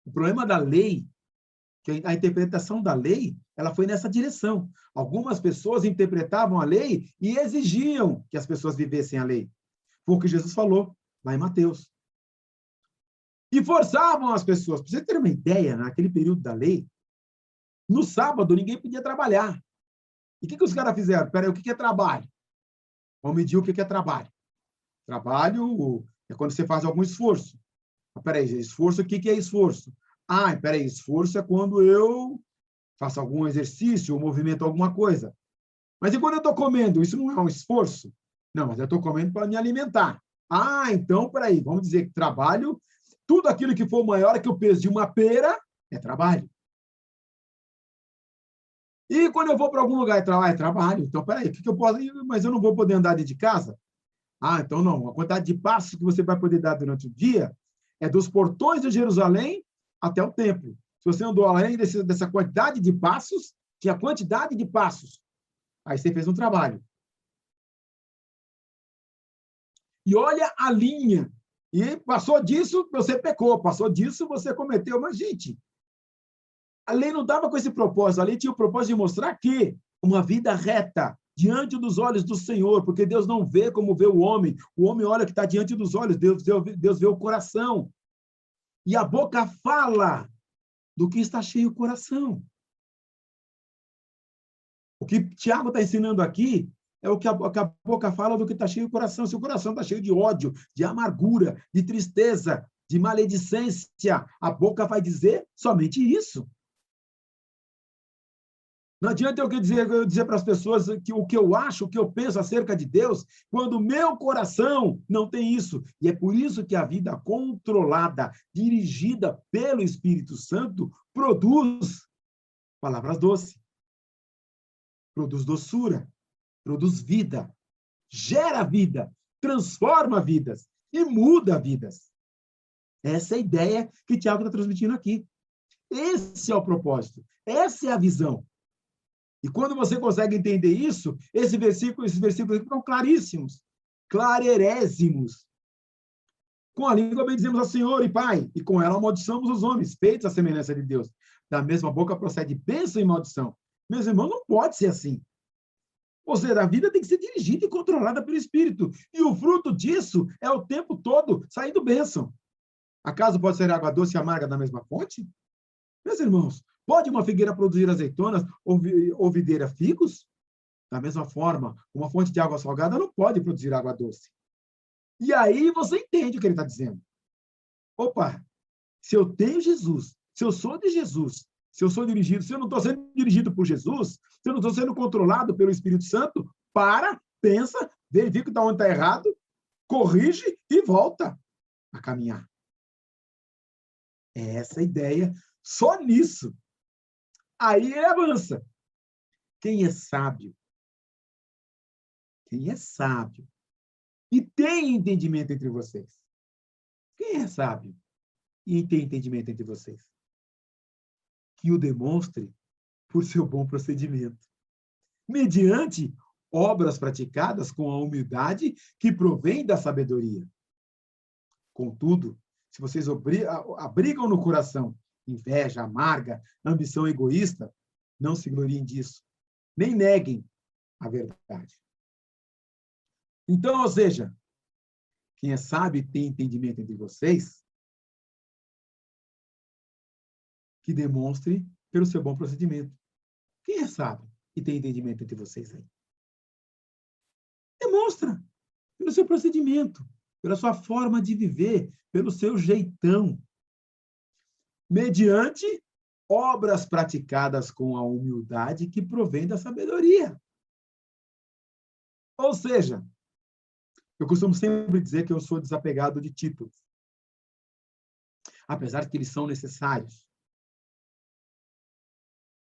o problema da lei, que a interpretação da lei, ela foi nessa direção. Algumas pessoas interpretavam a lei e exigiam que as pessoas vivessem a lei. Foi o que Jesus falou lá em Mateus. E forçavam as pessoas. Para você ter uma ideia, naquele período da lei, no sábado ninguém podia trabalhar. E o que os caras fizeram? Peraí, o que é trabalho? Vamos medir o que é trabalho. Trabalho é quando você faz algum esforço. Peraí, esforço, o que é esforço? Peraí, esforço é quando eu faço algum exercício ou movimento alguma coisa. Mas e quando eu estou comendo? Isso não é um esforço? Não, mas eu estou comendo para me alimentar. Então, peraí, vamos dizer que trabalho, tudo aquilo que for maior que o peso de uma pera é trabalho. E quando eu vou para algum lugar é trabalho. Então, peraí, o que eu posso... Mas eu não vou poder andar dentro de casa? Então não. A quantidade de passos que você vai poder dar durante o dia é dos portões de Jerusalém até o templo. Se você andou além dessa quantidade de passos, tinha quantidade de passos. Aí você fez um trabalho. E olha a linha. E passou disso, você pecou. Passou disso, você cometeu. Mas, gente, a lei não estava com esse propósito. A lei tinha o propósito de mostrar que uma vida reta, diante dos olhos do Senhor, porque Deus não vê como vê o homem olha o que está diante dos olhos, Deus vê o coração. E a boca fala do que está cheio o coração. O que Tiago está ensinando aqui é o que a boca fala do que está cheio o coração. Se o coração está cheio de ódio, de amargura, de tristeza, de maledicência, a boca vai dizer somente isso. Não adianta eu dizer para as pessoas que o que eu acho, o que eu penso acerca de Deus, quando o meu coração não tem isso. E é por isso que a vida controlada, dirigida pelo Espírito Santo, produz palavras doces, produz doçura, produz vida, gera vida, transforma vidas e muda vidas. Essa é a ideia que Tiago está transmitindo aqui. Esse é o propósito, essa é a visão. E quando você consegue entender isso, esses versículos ficam claríssimos, clarerésimos. Com a língua bendizemos ao Senhor e Pai, e com ela amaldiçamos os homens, feitos à semelhança de Deus. Da mesma boca procede bênção e maldição. Meus irmãos, não pode ser assim. Ou seja, a vida tem que ser dirigida e controlada pelo Espírito. E o fruto disso é o tempo todo saindo bênção. Acaso pode ser água doce e amarga da mesma fonte? Meus irmãos, pode uma figueira produzir azeitonas ou videira figos? Da mesma forma, uma fonte de água salgada não pode produzir água doce. E aí você entende o que ele está dizendo. Opa, se eu tenho Jesus, se eu sou de Jesus, se eu sou dirigido, se eu não estou sendo dirigido por Jesus, se eu não estou sendo controlado pelo Espírito Santo, pensa, verifica onde está errado, corrige e volta a caminhar. É essa a ideia, só nisso. Aí ele avança. Quem é sábio e tem entendimento entre vocês? Quem é sábio e tem entendimento entre vocês? Que o demonstre por seu bom procedimento, mediante obras praticadas com a humildade que provém da sabedoria. Contudo, se vocês abrigam no coração inveja amarga, ambição egoísta, não se gloriem disso, nem neguem a verdade. Então, ou seja, quem é sábio e tem entendimento entre vocês, que demonstre pelo seu bom procedimento. Quem é sábio e tem entendimento entre vocês aí? Demonstra pelo seu procedimento, pela sua forma de viver, pelo seu jeitão, mediante obras praticadas com a humildade que provém da sabedoria. Ou seja, eu costumo sempre dizer que eu sou desapegado de títulos, apesar de que eles são necessários.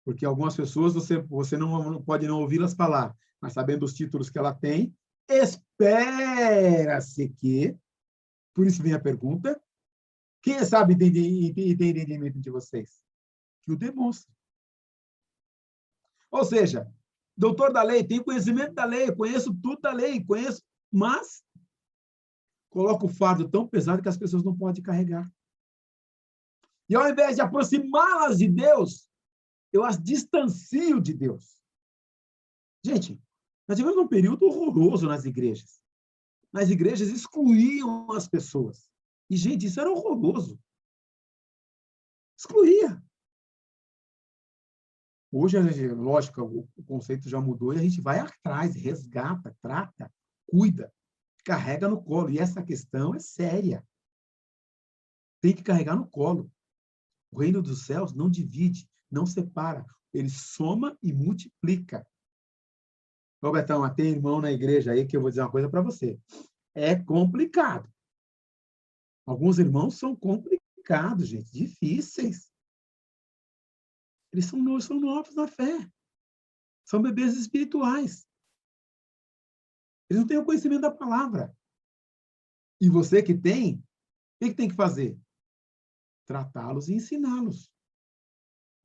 Porque algumas pessoas você não pode não ouvi-las falar, mas sabendo os títulos que ela tem, espera-se que Por isso vem a pergunta: quem sabe e tem entendimento de vocês? Que o demonstre. Ou seja, doutor da lei, tem conhecimento da lei, conheço tudo da lei, conheço, mas coloca o fardo tão pesado que as pessoas não podem carregar. E ao invés de aproximá-las de Deus, eu as distancio de Deus. Gente, nós tivemos um período horroroso nas igrejas. Nas igrejas excluíam as pessoas. E, gente, isso era horroroso. Excluía. Hoje, lógico, o conceito já mudou e a gente vai atrás, resgata, trata, cuida, carrega no colo. E essa questão é séria. Tem que carregar no colo. O reino dos céus não divide, não separa. Ele soma e multiplica. Ô, Betão, tem irmão na igreja aí que eu vou dizer uma coisa para você. É complicado. Alguns irmãos são complicados, gente, difíceis. Eles são novos na fé. São bebês espirituais. Eles não têm o conhecimento da palavra. E você que tem, o que tem que fazer? Tratá-los e ensiná-los.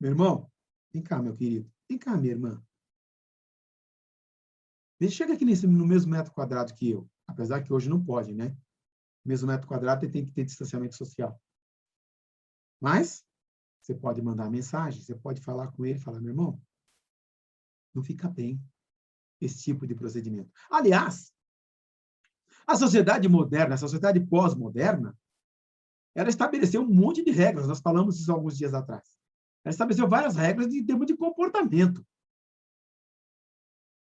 Meu irmão, vem cá, meu querido. Vem cá, minha irmã. Chega aqui no mesmo metro quadrado que eu. Apesar que hoje não pode, né? Mesmo metro quadrado tem que ter distanciamento social. Mas você pode mandar mensagem, você pode falar com ele, falar, meu irmão, não fica bem esse tipo de procedimento. Aliás, a sociedade moderna, a sociedade pós-moderna, ela estabeleceu um monte de regras, nós falamos isso alguns dias atrás. Ela estabeleceu várias regras de termos de comportamento.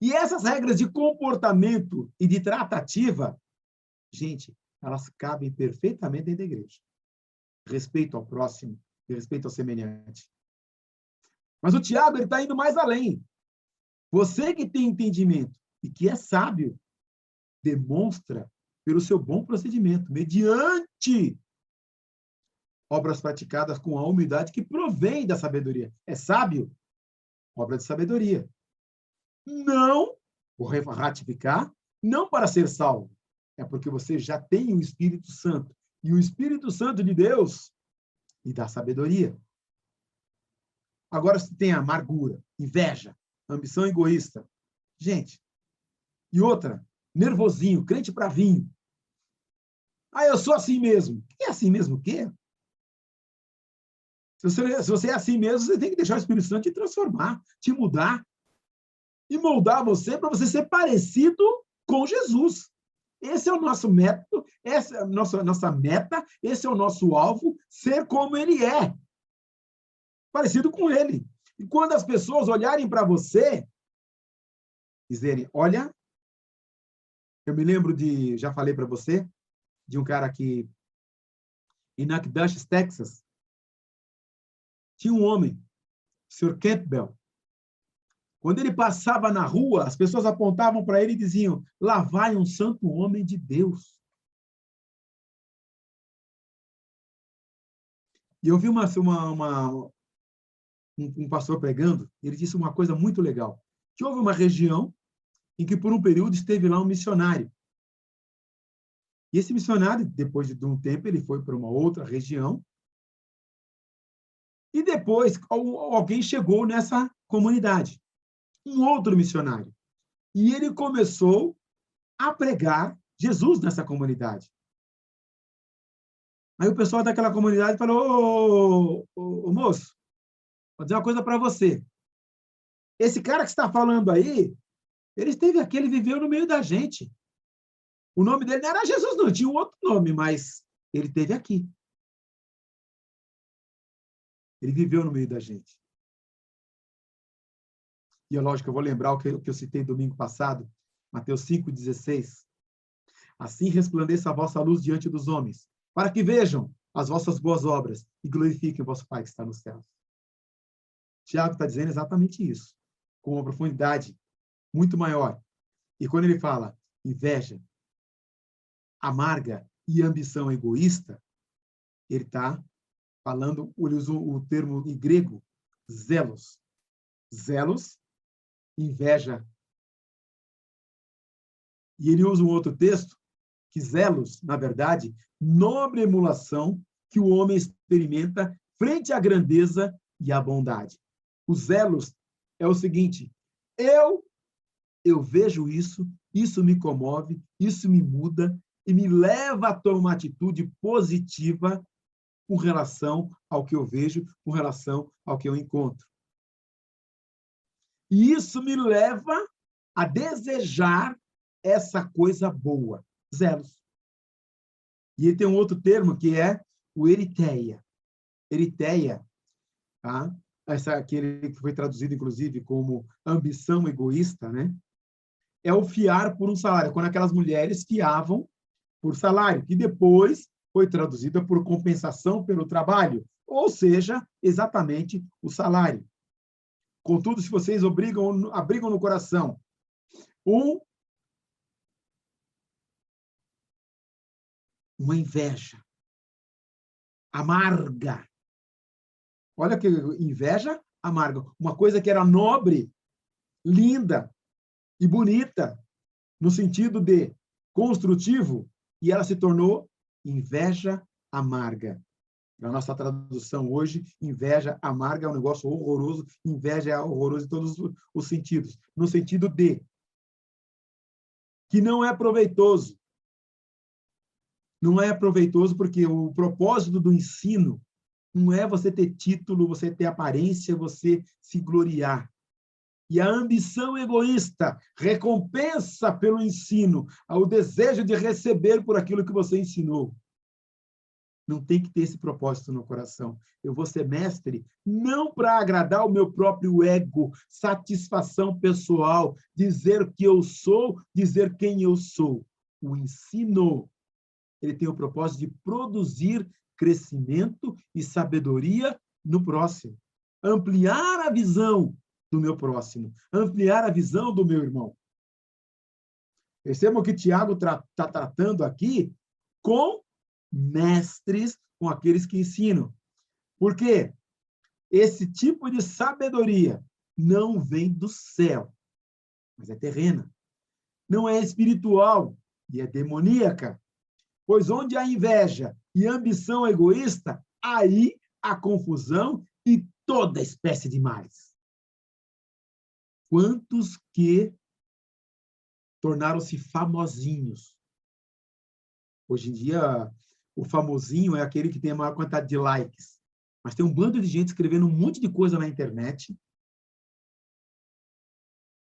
E essas regras de comportamento e de tratativa, gente, elas cabem perfeitamente dentro da igreja. Respeito ao próximo e respeito ao semelhante. Mas o Tiago, ele está indo mais além. Você que tem entendimento e que é sábio, demonstra pelo seu bom procedimento, mediante obras praticadas com a humildade que provém da sabedoria. É sábio? Obra de sabedoria. Não, vou ratificar, não para ser salvo. É porque você já tem o Espírito Santo. E o Espírito Santo de Deus lhe dá sabedoria. Agora, se tem amargura, inveja, ambição egoísta. Gente, e outra, nervosinho, crente bravinho. Ah, eu sou assim mesmo. É assim mesmo o quê? Se você é assim mesmo, você tem que deixar o Espírito Santo te transformar, te mudar e moldar você para você ser parecido com Jesus. Esse é o nosso método, essa é a nossa meta, esse é o nosso alvo, ser como ele é. Parecido com ele. E quando as pessoas olharem para você, dizerem, olha, eu me lembro já falei para você, de um cara aqui em Nacogdoches, Texas, tinha um homem, o Sr. Campbell. Quando ele passava na rua, as pessoas apontavam para ele e diziam, lá vai um santo homem de Deus. E eu vi um pastor pregando, ele disse uma coisa muito legal, que houve uma região em que, por um período, esteve lá um missionário. E esse missionário, depois de um tempo, ele foi para uma outra região, e depois alguém chegou nessa comunidade, um outro missionário. E ele começou a pregar Jesus nessa comunidade. Aí o pessoal daquela comunidade falou, ô moço, vou dizer uma coisa para você. Esse cara que está falando aí, ele esteve aqui, ele viveu no meio da gente. O nome dele não era Jesus, não, tinha um outro nome, mas ele esteve aqui. Ele viveu no meio da gente. E é lógico, eu vou lembrar o que eu citei domingo passado, Mateus 5,16. Assim resplandeça a vossa luz diante dos homens, para que vejam as vossas boas obras e glorifiquem o vosso Pai que está nos céus. Tiago está dizendo exatamente isso, com uma profundidade muito maior. E quando ele fala inveja, amarga e ambição egoísta, ele está falando, ele usa o termo em grego, zelos. Zelos, inveja. E ele usa um outro texto, que zelos, na verdade, nobre emulação que o homem experimenta frente à grandeza e à bondade. Os zelos é o seguinte: eu vejo isso, isso me comove, isso me muda e me leva a tomar uma atitude positiva com relação ao que eu vejo, com relação ao que eu encontro. E isso me leva a desejar essa coisa boa, zelos. E tem um outro termo que é o eritheia. Eritheia, tá? Aquele que foi traduzido, inclusive, como ambição egoísta, né? É o fiar por um salário, quando aquelas mulheres fiavam por salário, que depois foi traduzida por compensação pelo trabalho, ou seja, exatamente o salário. Contudo, se vocês abrigam no coração uma inveja amarga. Olha que inveja amarga. Uma coisa que era nobre, linda e bonita, no sentido de construtivo, e ela se tornou inveja amarga. Na nossa tradução hoje, inveja amarga é um negócio horroroso, inveja é horroroso em todos os sentidos. No sentido de que não é proveitoso. Não é proveitoso porque o propósito do ensino não é você ter título, você ter aparência, você se gloriar. E a ambição egoísta recompensa pelo ensino, o desejo de receber por aquilo que você ensinou. Não tem que ter esse propósito no coração. Eu vou ser mestre não para agradar o meu próprio ego, satisfação pessoal, dizer o que eu sou, dizer quem eu sou. O ensino, ele tem o propósito de produzir crescimento e sabedoria no próximo. Ampliar a visão do meu próximo, ampliar a visão do meu irmão. Percebam que Tiago está tratando aqui com mestres, com aqueles que ensinam. Por quê? Esse tipo de sabedoria não vem do céu, mas é terrena. Não é espiritual e é demoníaca. Pois onde há inveja e ambição egoísta, aí há confusão e toda espécie de males. Quantos que tornaram-se famosinhos? Hoje em dia, o famosinho é aquele que tem a maior quantidade de likes. Mas tem um bando de gente escrevendo um monte de coisa na internet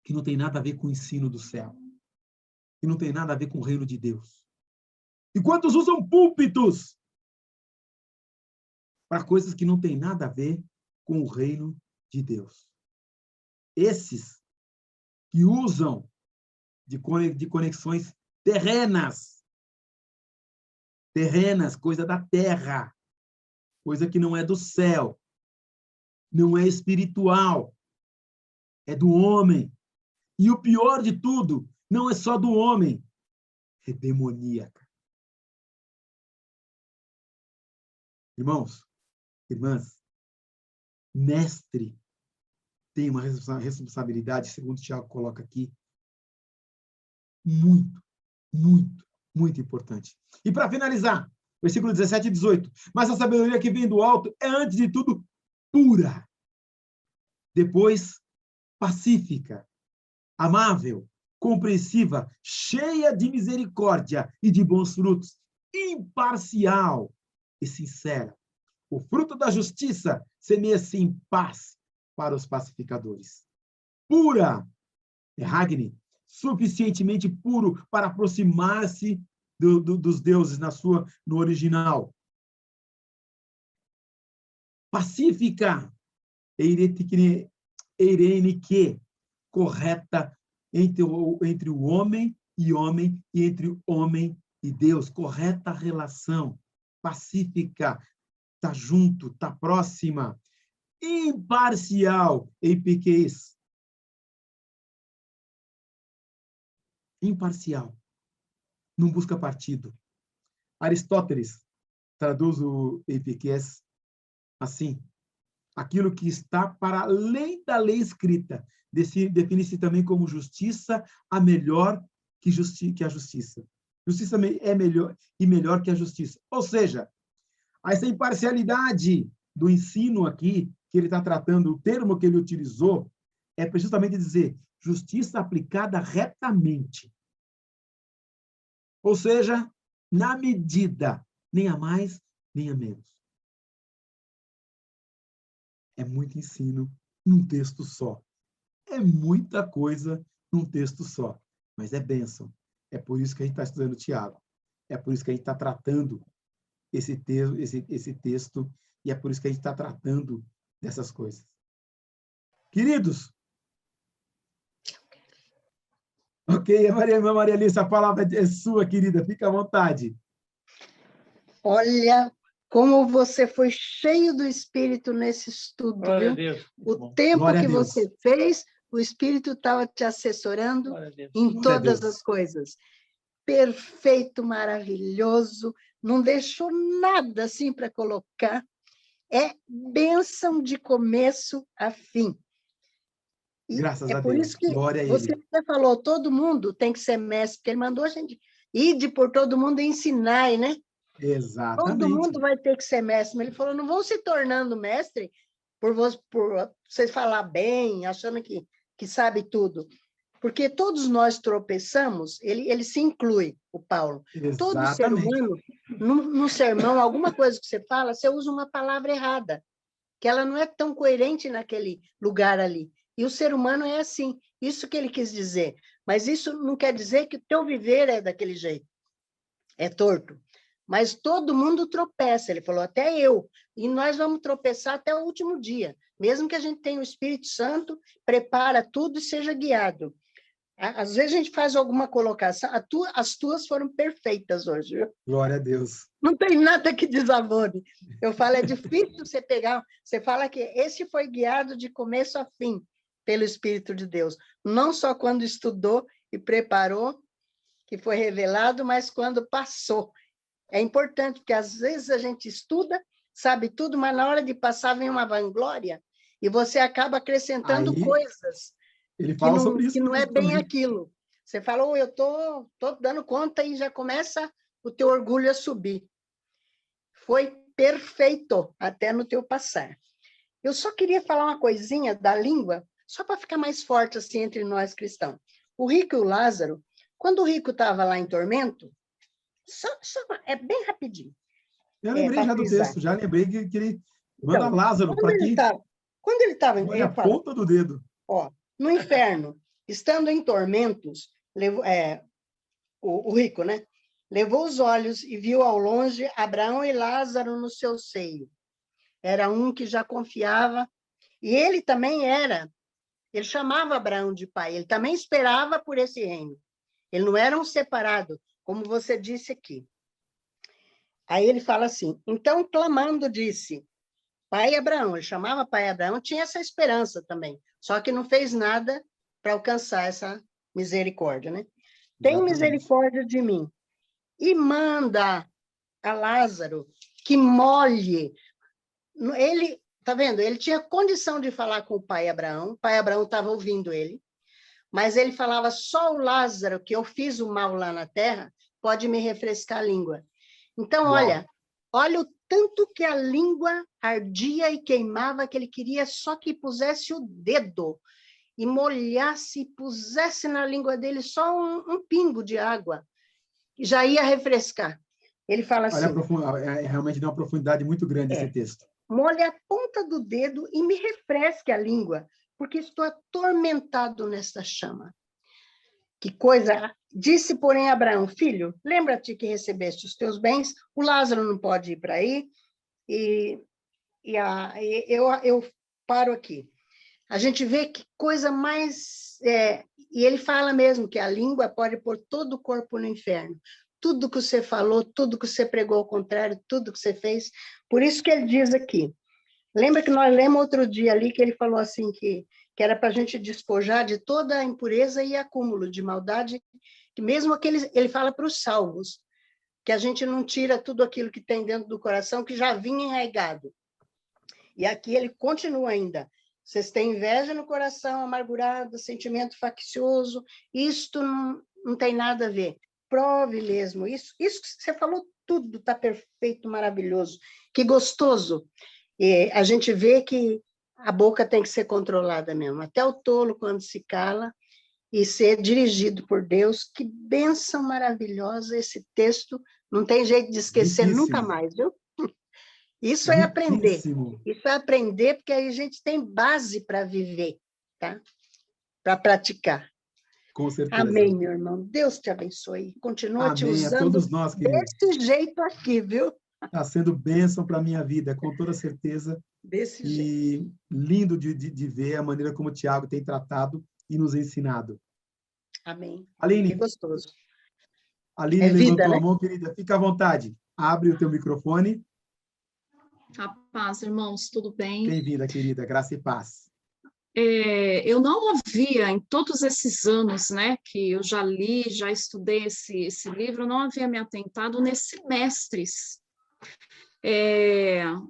que não tem nada a ver com o ensino do céu, que não tem nada a ver com o reino de Deus. E quantos usam púlpitos para coisas que não têm nada a ver com o reino de Deus? Esses que usam de conexões terrenas, coisa da terra, coisa que não é do céu, não é espiritual, é do homem. E o pior de tudo, não é só do homem, é demoníaca. Irmãos, irmãs, mestre tem uma responsabilidade, segundo o Tiago coloca aqui, muito, muito, muito importante. E para finalizar, versículo 17 e 18. Mas a sabedoria que vem do alto é, antes de tudo, pura. Depois, pacífica, amável, compreensiva, cheia de misericórdia e de bons frutos, imparcial e sincera. O fruto da justiça semeia-se em paz para os pacificadores. Pura, é Ragni, suficientemente puro para aproximar-se dos deuses no original. Pacífica, eirenique, correta entre o homem e entre homem e Deus, correta relação, pacífica, está junto, está próxima, imparcial, epiquez. Imparcial, não busca partido. Aristóteles traduz o epiquez assim: aquilo que está para além da lei escrita, define-se também como justiça, a melhor que a justiça. Justiça é melhor que a justiça. Ou seja, essa imparcialidade do ensino aqui, que ele está tratando, o termo que ele utilizou, é precisamente dizer justiça aplicada retamente. Ou seja, na medida, nem a mais, nem a menos. É muito ensino num texto só. É muita coisa num texto só. Mas é bênção. É por isso que a gente está estudando Tiago. É por isso que a gente está tratando esse texto, e é por isso que a gente está tratando dessas coisas. Queridos, ok, Maria Alice, a palavra é sua, querida, fica à vontade. Olha como você foi cheio do Espírito nesse estudo, Glória a viu? Deus. O tempo Glória a que Deus. você fez, o Espírito estava te assessorando Glória a Deus. em Glória a todas Deus. as coisas. Perfeito, maravilhoso, não deixou nada assim para colocar. É bênção de começo a fim. E Graças é a por Deus. isso que Glória a você Ele. até falou, todo mundo tem que ser mestre, porque ele mandou a gente ir por todo mundo e ensinar, né? Todo mundo Exatamente. vai ter que ser mestre. Mas ele falou, não vão se tornando mestre por vocês falar bem, achando que sabe tudo. Porque todos nós tropeçamos, ele se inclui, o Paulo. Todo ser Exatamente. humano, no sermão, alguma coisa que você fala, você usa uma palavra errada, que ela não é tão coerente naquele lugar ali. E o ser humano é assim, isso que ele quis dizer. Mas isso não quer dizer que o teu viver é daquele jeito, é torto. Mas todo mundo tropeça, ele falou, até eu. E nós vamos tropeçar até o último dia. Mesmo que a gente tenha o Espírito Santo, prepara tudo e seja guiado. Às vezes a gente faz alguma colocação, as tuas foram perfeitas hoje, viu? Glória a Deus. Não tem nada que desabone. Eu falo, é difícil você pegar, você fala que esse foi guiado de começo a fim pelo Espírito de Deus. Não só quando estudou e preparou, que foi revelado, mas quando passou. É importante, porque às vezes a gente estuda, sabe tudo, mas na hora de passar vem uma vanglória e você acaba acrescentando Aí, coisas ele fala sobre que isso não é mesmo bem também. aquilo. Você falou, eu tô dando conta e já começa o teu orgulho a subir. Foi perfeito até no teu passar. Eu só queria falar uma coisinha da língua, só para ficar mais forte assim entre nós cristãos. O rico e o Lázaro, quando o rico estava lá em tormento, é bem rapidinho, Eu lembrei para já do frisar. texto, já lembrei que ele manda Então, Lázaro para que quando ele estava, olhe a ele fala, ponta do dedo. ó, no inferno, estando em tormentos, o rico, né? Levou os olhos e viu ao longe Abraão e Lázaro no seu seio. Era um que já confiava, e ele também ele chamava Abraão de pai, ele também esperava por esse reino. Ele não era um separado, como você disse aqui. Aí ele fala assim, então clamando disse, pai Abraão, ele chamava pai Abraão, tinha essa esperança também, só que não fez nada para alcançar essa misericórdia, né? Tem Exatamente. misericórdia de mim. E manda a Lázaro que molhe. Ele, tá vendo? Ele tinha condição de falar com o pai Abraão estava ouvindo ele, mas ele falava, só o Lázaro, que eu fiz o mal lá na terra, pode me refrescar a língua. Então, Uau. olha o tanto que a língua ardia e queimava, que ele queria só que pusesse o dedo e molhasse e pusesse na língua dele só um pingo de água, que já ia refrescar. Ele fala Olha, assim, realmente dá uma profundidade muito grande esse é, texto. molhe a ponta do dedo e me refresque a língua, porque estou atormentado nesta chama. Que coisa! Disse, porém, Abraão, filho, lembra-te que recebeste os teus bens, o Lázaro não pode ir para aí, eu paro aqui. A gente vê que coisa mais... e ele fala mesmo que a língua pode pôr todo o corpo no inferno. Tudo que você falou, tudo que você pregou ao contrário, tudo que você fez. Por isso que ele diz aqui. Lembra que nós lemos outro dia ali que ele falou assim que era para a gente despojar de toda a impureza e acúmulo de maldade, que mesmo aqueles, ele fala para os salvos, que a gente não tira tudo aquilo que tem dentro do coração, que já vinha enraizado. E aqui ele continua ainda. Vocês têm inveja no coração, amargurado, sentimento faccioso, isto não tem nada a ver. prove mesmo. Isso que você falou tudo está perfeito, maravilhoso. Que gostoso. E a gente vê que a boca tem que ser controlada mesmo. Até o tolo, quando se cala, e ser dirigido por Deus. Que bênção maravilhosa esse texto. Não tem jeito de esquecer nunca Riquíssimo. mais, viu? Isso é aprender. Riquíssimo. Isso é aprender, porque aí a gente tem base para viver, tá? Para praticar. Com certeza. Amém, meu irmão. Deus te abençoe. Continua te Amém a usando todos nós, querido. desse jeito aqui, viu? Está sendo bênção para a minha vida, com toda certeza. Desse jeito. E lindo de ver a maneira como o Tiago tem tratado e nos ensinado. Amém. Que Aline, gostoso. Aline É vida, levantou né? a mão, querida. Fica à vontade. Abre o teu microfone. A paz, irmãos, tudo bem? Bem-vinda, querida. Graça e paz. Eu não havia, em todos esses anos, né, que eu já li, já estudei esse livro, eu não havia me atentado nesse mestres.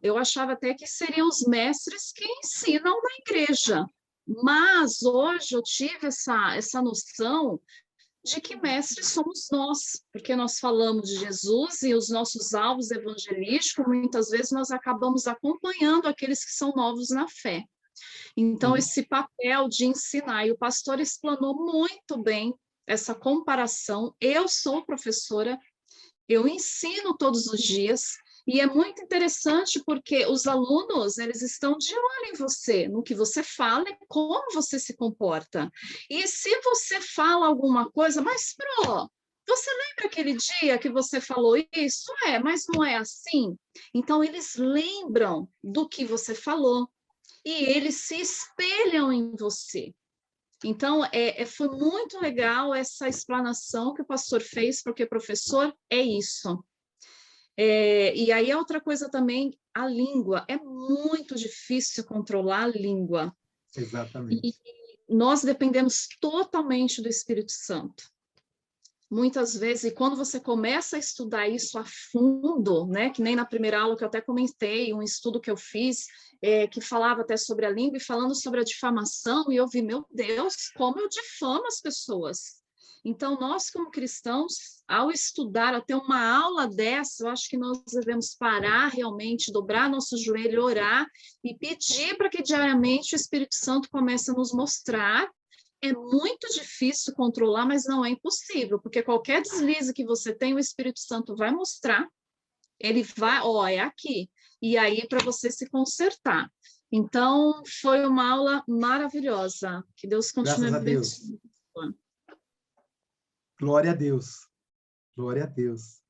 Eu achava até que seriam os mestres que ensinam na igreja, mas hoje eu tive essa noção de que mestres somos nós, porque nós falamos de Jesus e os nossos alvos evangelísticos, muitas vezes nós acabamos acompanhando aqueles que são novos na fé. Então, esse papel de ensinar, e o pastor explanou muito bem essa comparação. Eu sou professora, eu ensino todos os dias, e é muito interessante porque os alunos, eles estão de olho em você, no que você fala e como você se comporta. E se você fala alguma coisa, mas, Pro, você lembra aquele dia que você falou isso? Mas não é assim? Então, eles lembram do que você falou e eles se espelham em você. Então, foi muito legal essa explanação que o pastor fez, porque professor é isso. E aí, a outra coisa também, a língua. É muito difícil controlar a língua. Exatamente. E nós dependemos totalmente do Espírito Santo. Muitas vezes, e quando você começa a estudar isso a fundo, né, que nem na primeira aula que eu até comentei, um estudo que eu fiz, que falava até sobre a língua, e falando sobre a difamação, e eu vi, meu Deus, como eu difamo as pessoas. Então, nós como cristãos, ao estudar, até uma aula dessa, eu acho que nós devemos parar realmente, dobrar nosso joelho, orar, e pedir para que diariamente o Espírito Santo comece a nos mostrar. É muito difícil controlar, mas não é impossível, porque qualquer deslize que você tem, o Espírito Santo vai mostrar, ele vai, é aqui, e aí para você se consertar. Então, foi uma aula maravilhosa, que Deus continue abençoando. Glória a Deus. Glória a Deus.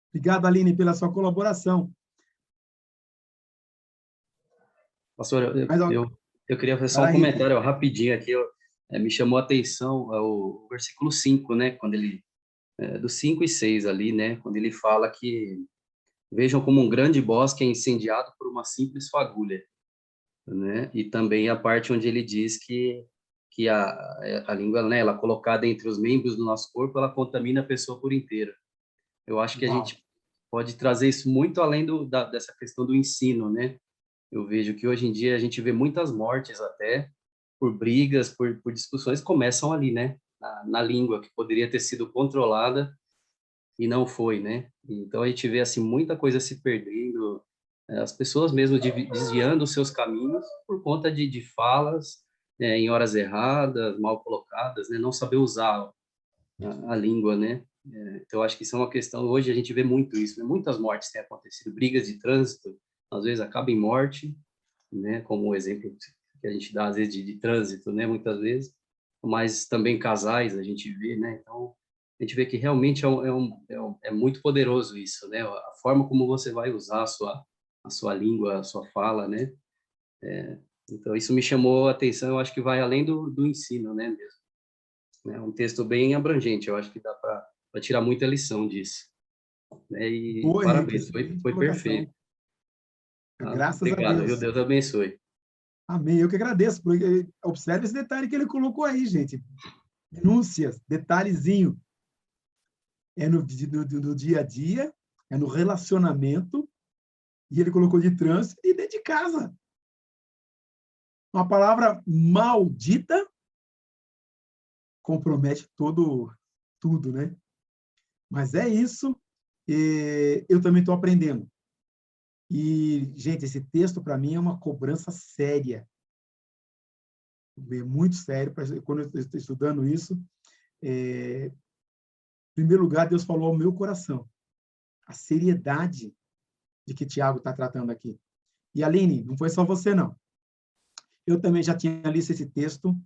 Obrigado, Aline, pela sua colaboração. Pastor, eu queria fazer só um comentário rapidinho aqui. Me chamou a atenção o versículo 5, né? Quando ele, do 5 e 6 ali, né? Quando ele fala que vejam como um grande bosque é incendiado por uma simples fagulha, né? E também a parte onde ele diz que a língua, né? Ela colocada entre os membros do nosso corpo, ela contamina a pessoa por inteira. Eu acho que a gente pode trazer isso muito além dessa questão do ensino, né? Eu vejo que hoje em dia a gente vê muitas mortes até por brigas, por discussões, começam ali, né? Na língua, que poderia ter sido controlada e não foi, né? Então a gente vê assim muita coisa se perdendo, as pessoas mesmo desviando os seus caminhos por conta de falas em horas erradas, mal colocadas, né? Não saber usar a língua, né? Então acho que isso é uma questão, hoje a gente vê muito isso, né? Muitas mortes têm acontecido, brigas de trânsito, às vezes acaba em morte, né? Como o exemplo que a gente dá, às vezes, de trânsito, né? Muitas vezes, mas também casais a gente vê, né? Então, a gente vê que realmente é muito poderoso isso, né? A forma como você vai usar a sua língua, a sua fala, né? Então, isso me chamou a atenção, eu acho que vai além do ensino, né? Mesmo. É um texto bem abrangente, eu acho que dá para tirar muita lição disso. Né? E boa, parabéns, Henrique, foi perfeito. Graças Obrigado, a Deus. Deus abençoe. Amém. Eu que agradeço. Porque observe esse detalhe que ele colocou aí, gente. Minúcias, detalhezinho. É no dia a dia, é no relacionamento, e ele colocou de trânsito e dentro de casa. Uma palavra maldita compromete todo tudo, né? Mas é isso, e eu também estou aprendendo. E, gente, esse texto, para mim, é uma cobrança séria. É muito sério. Quando eu estou estudando isso, em primeiro lugar, Deus falou ao meu coração. A seriedade de que Tiago está tratando aqui. E, Aline, não foi só você, não. Eu também já tinha lido esse texto,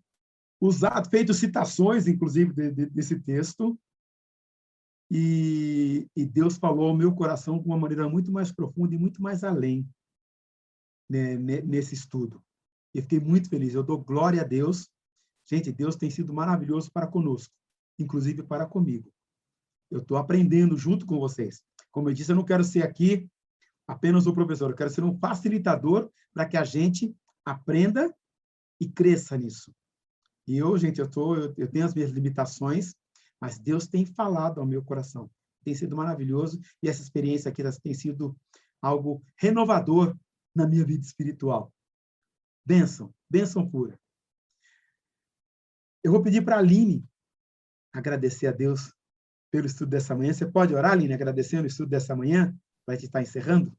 feito citações, inclusive, desse texto, e Deus falou ao meu coração de uma maneira muito mais profunda e muito mais além, né, nesse estudo. E fiquei muito feliz. Eu dou glória a Deus. Gente, Deus tem sido maravilhoso para conosco, inclusive para comigo. Eu estou aprendendo junto com vocês. Como eu disse, eu não quero ser aqui apenas o professor, eu quero ser um facilitador para que a gente aprenda e cresça nisso. E eu, gente, eu tenho as minhas limitações, mas Deus tem falado ao meu coração. Tem sido maravilhoso e essa experiência aqui tem sido algo renovador na minha vida espiritual. Bênção, bênção pura. Eu vou pedir para a Aline agradecer a Deus pelo estudo dessa manhã. Você pode orar, Aline, agradecendo o estudo dessa manhã? Vai te estar encerrando?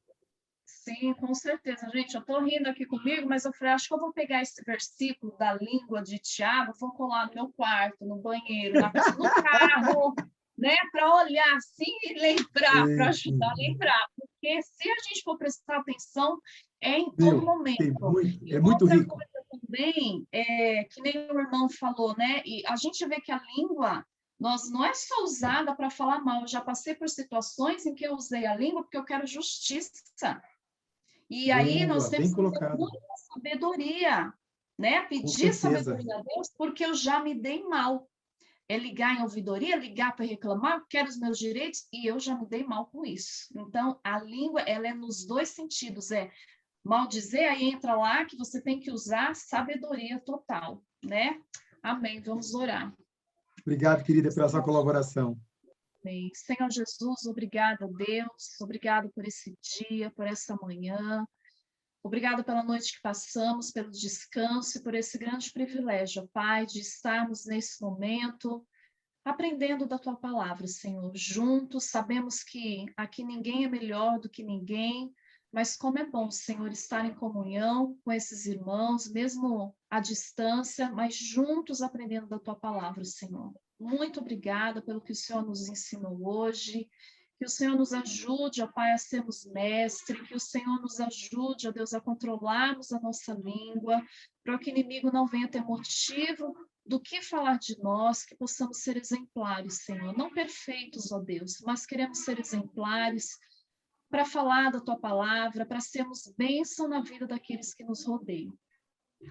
Sim, com certeza. Gente, eu estou rindo aqui comigo, mas eu falei, acho que eu vou pegar esse versículo da língua de Tiago, vou colar no meu quarto, no banheiro, no carro, né, para olhar assim e lembrar, para ajudar a lembrar. Porque se a gente for prestar atenção, é em todo momento. É muito rico. Também, que nem o irmão falou, né? E a gente vê que a língua não é só usada para falar mal. Eu já passei por situações em que eu usei a língua porque eu quero justiça. E aí nós temos que ter muita sabedoria, né? Pedir sabedoria a Deus, porque eu já me dei mal. É ligar em ouvidoria, ligar para reclamar, quero os meus direitos, e eu já me dei mal com isso. Então, a língua, ela é nos dois sentidos, maldizer, aí entra lá que você tem que usar sabedoria total, né? Amém, vamos orar. Obrigado, querida, pela sua colaboração. Amém. Senhor Jesus, obrigada, Deus, obrigado por esse dia, por essa manhã, obrigado pela noite que passamos, pelo descanso e por esse grande privilégio, Pai, de estarmos nesse momento aprendendo da Tua palavra, Senhor, juntos. Sabemos que aqui ninguém é melhor do que ninguém, mas como é bom, Senhor, estar em comunhão com esses irmãos, mesmo à distância, mas juntos aprendendo da Tua palavra, Senhor. Muito obrigada pelo que o Senhor nos ensinou hoje, que o Senhor nos ajude, ó Pai, a sermos mestre, que o Senhor nos ajude, ó Deus, a controlarmos a nossa língua, para que o inimigo não venha ter motivo do que falar de nós, que possamos ser exemplares, Senhor, não perfeitos, ó Deus, mas queremos ser exemplares para falar da Tua palavra, para sermos bênção na vida daqueles que nos rodeiam.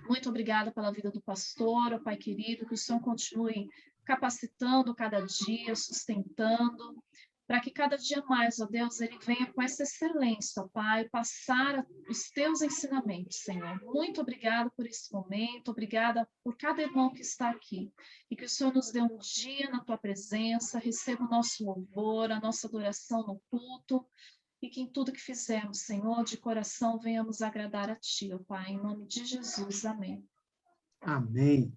Muito obrigada pela vida do pastor, ó Pai querido, que o Senhor continue capacitando cada dia, sustentando, para que cada dia mais, ó Deus, ele venha com essa excelência, ó Pai, passar os Teus ensinamentos, Senhor. Muito obrigada por esse momento, obrigada por cada irmão que está aqui, e que o Senhor nos dê um dia na Tua presença, receba o nosso louvor, a nossa adoração no culto, e que em tudo que fizermos, Senhor, de coração, venhamos agradar a Ti, ó Pai, em nome de Jesus. Amém. Amém.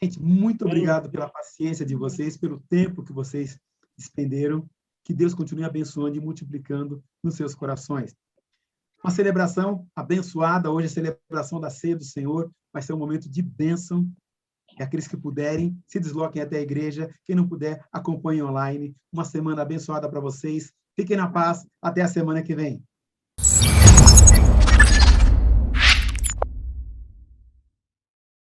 Gente, muito obrigado pela paciência de vocês, pelo tempo que vocês despenderam. Que Deus continue abençoando e multiplicando nos seus corações. Uma celebração abençoada. Hoje é a celebração da ceia do Senhor. Vai ser um momento de bênção. E aqueles que puderem, se desloquem até a igreja. Quem não puder, acompanhe online. Uma semana abençoada para vocês. Fiquem na paz. Até a semana que vem.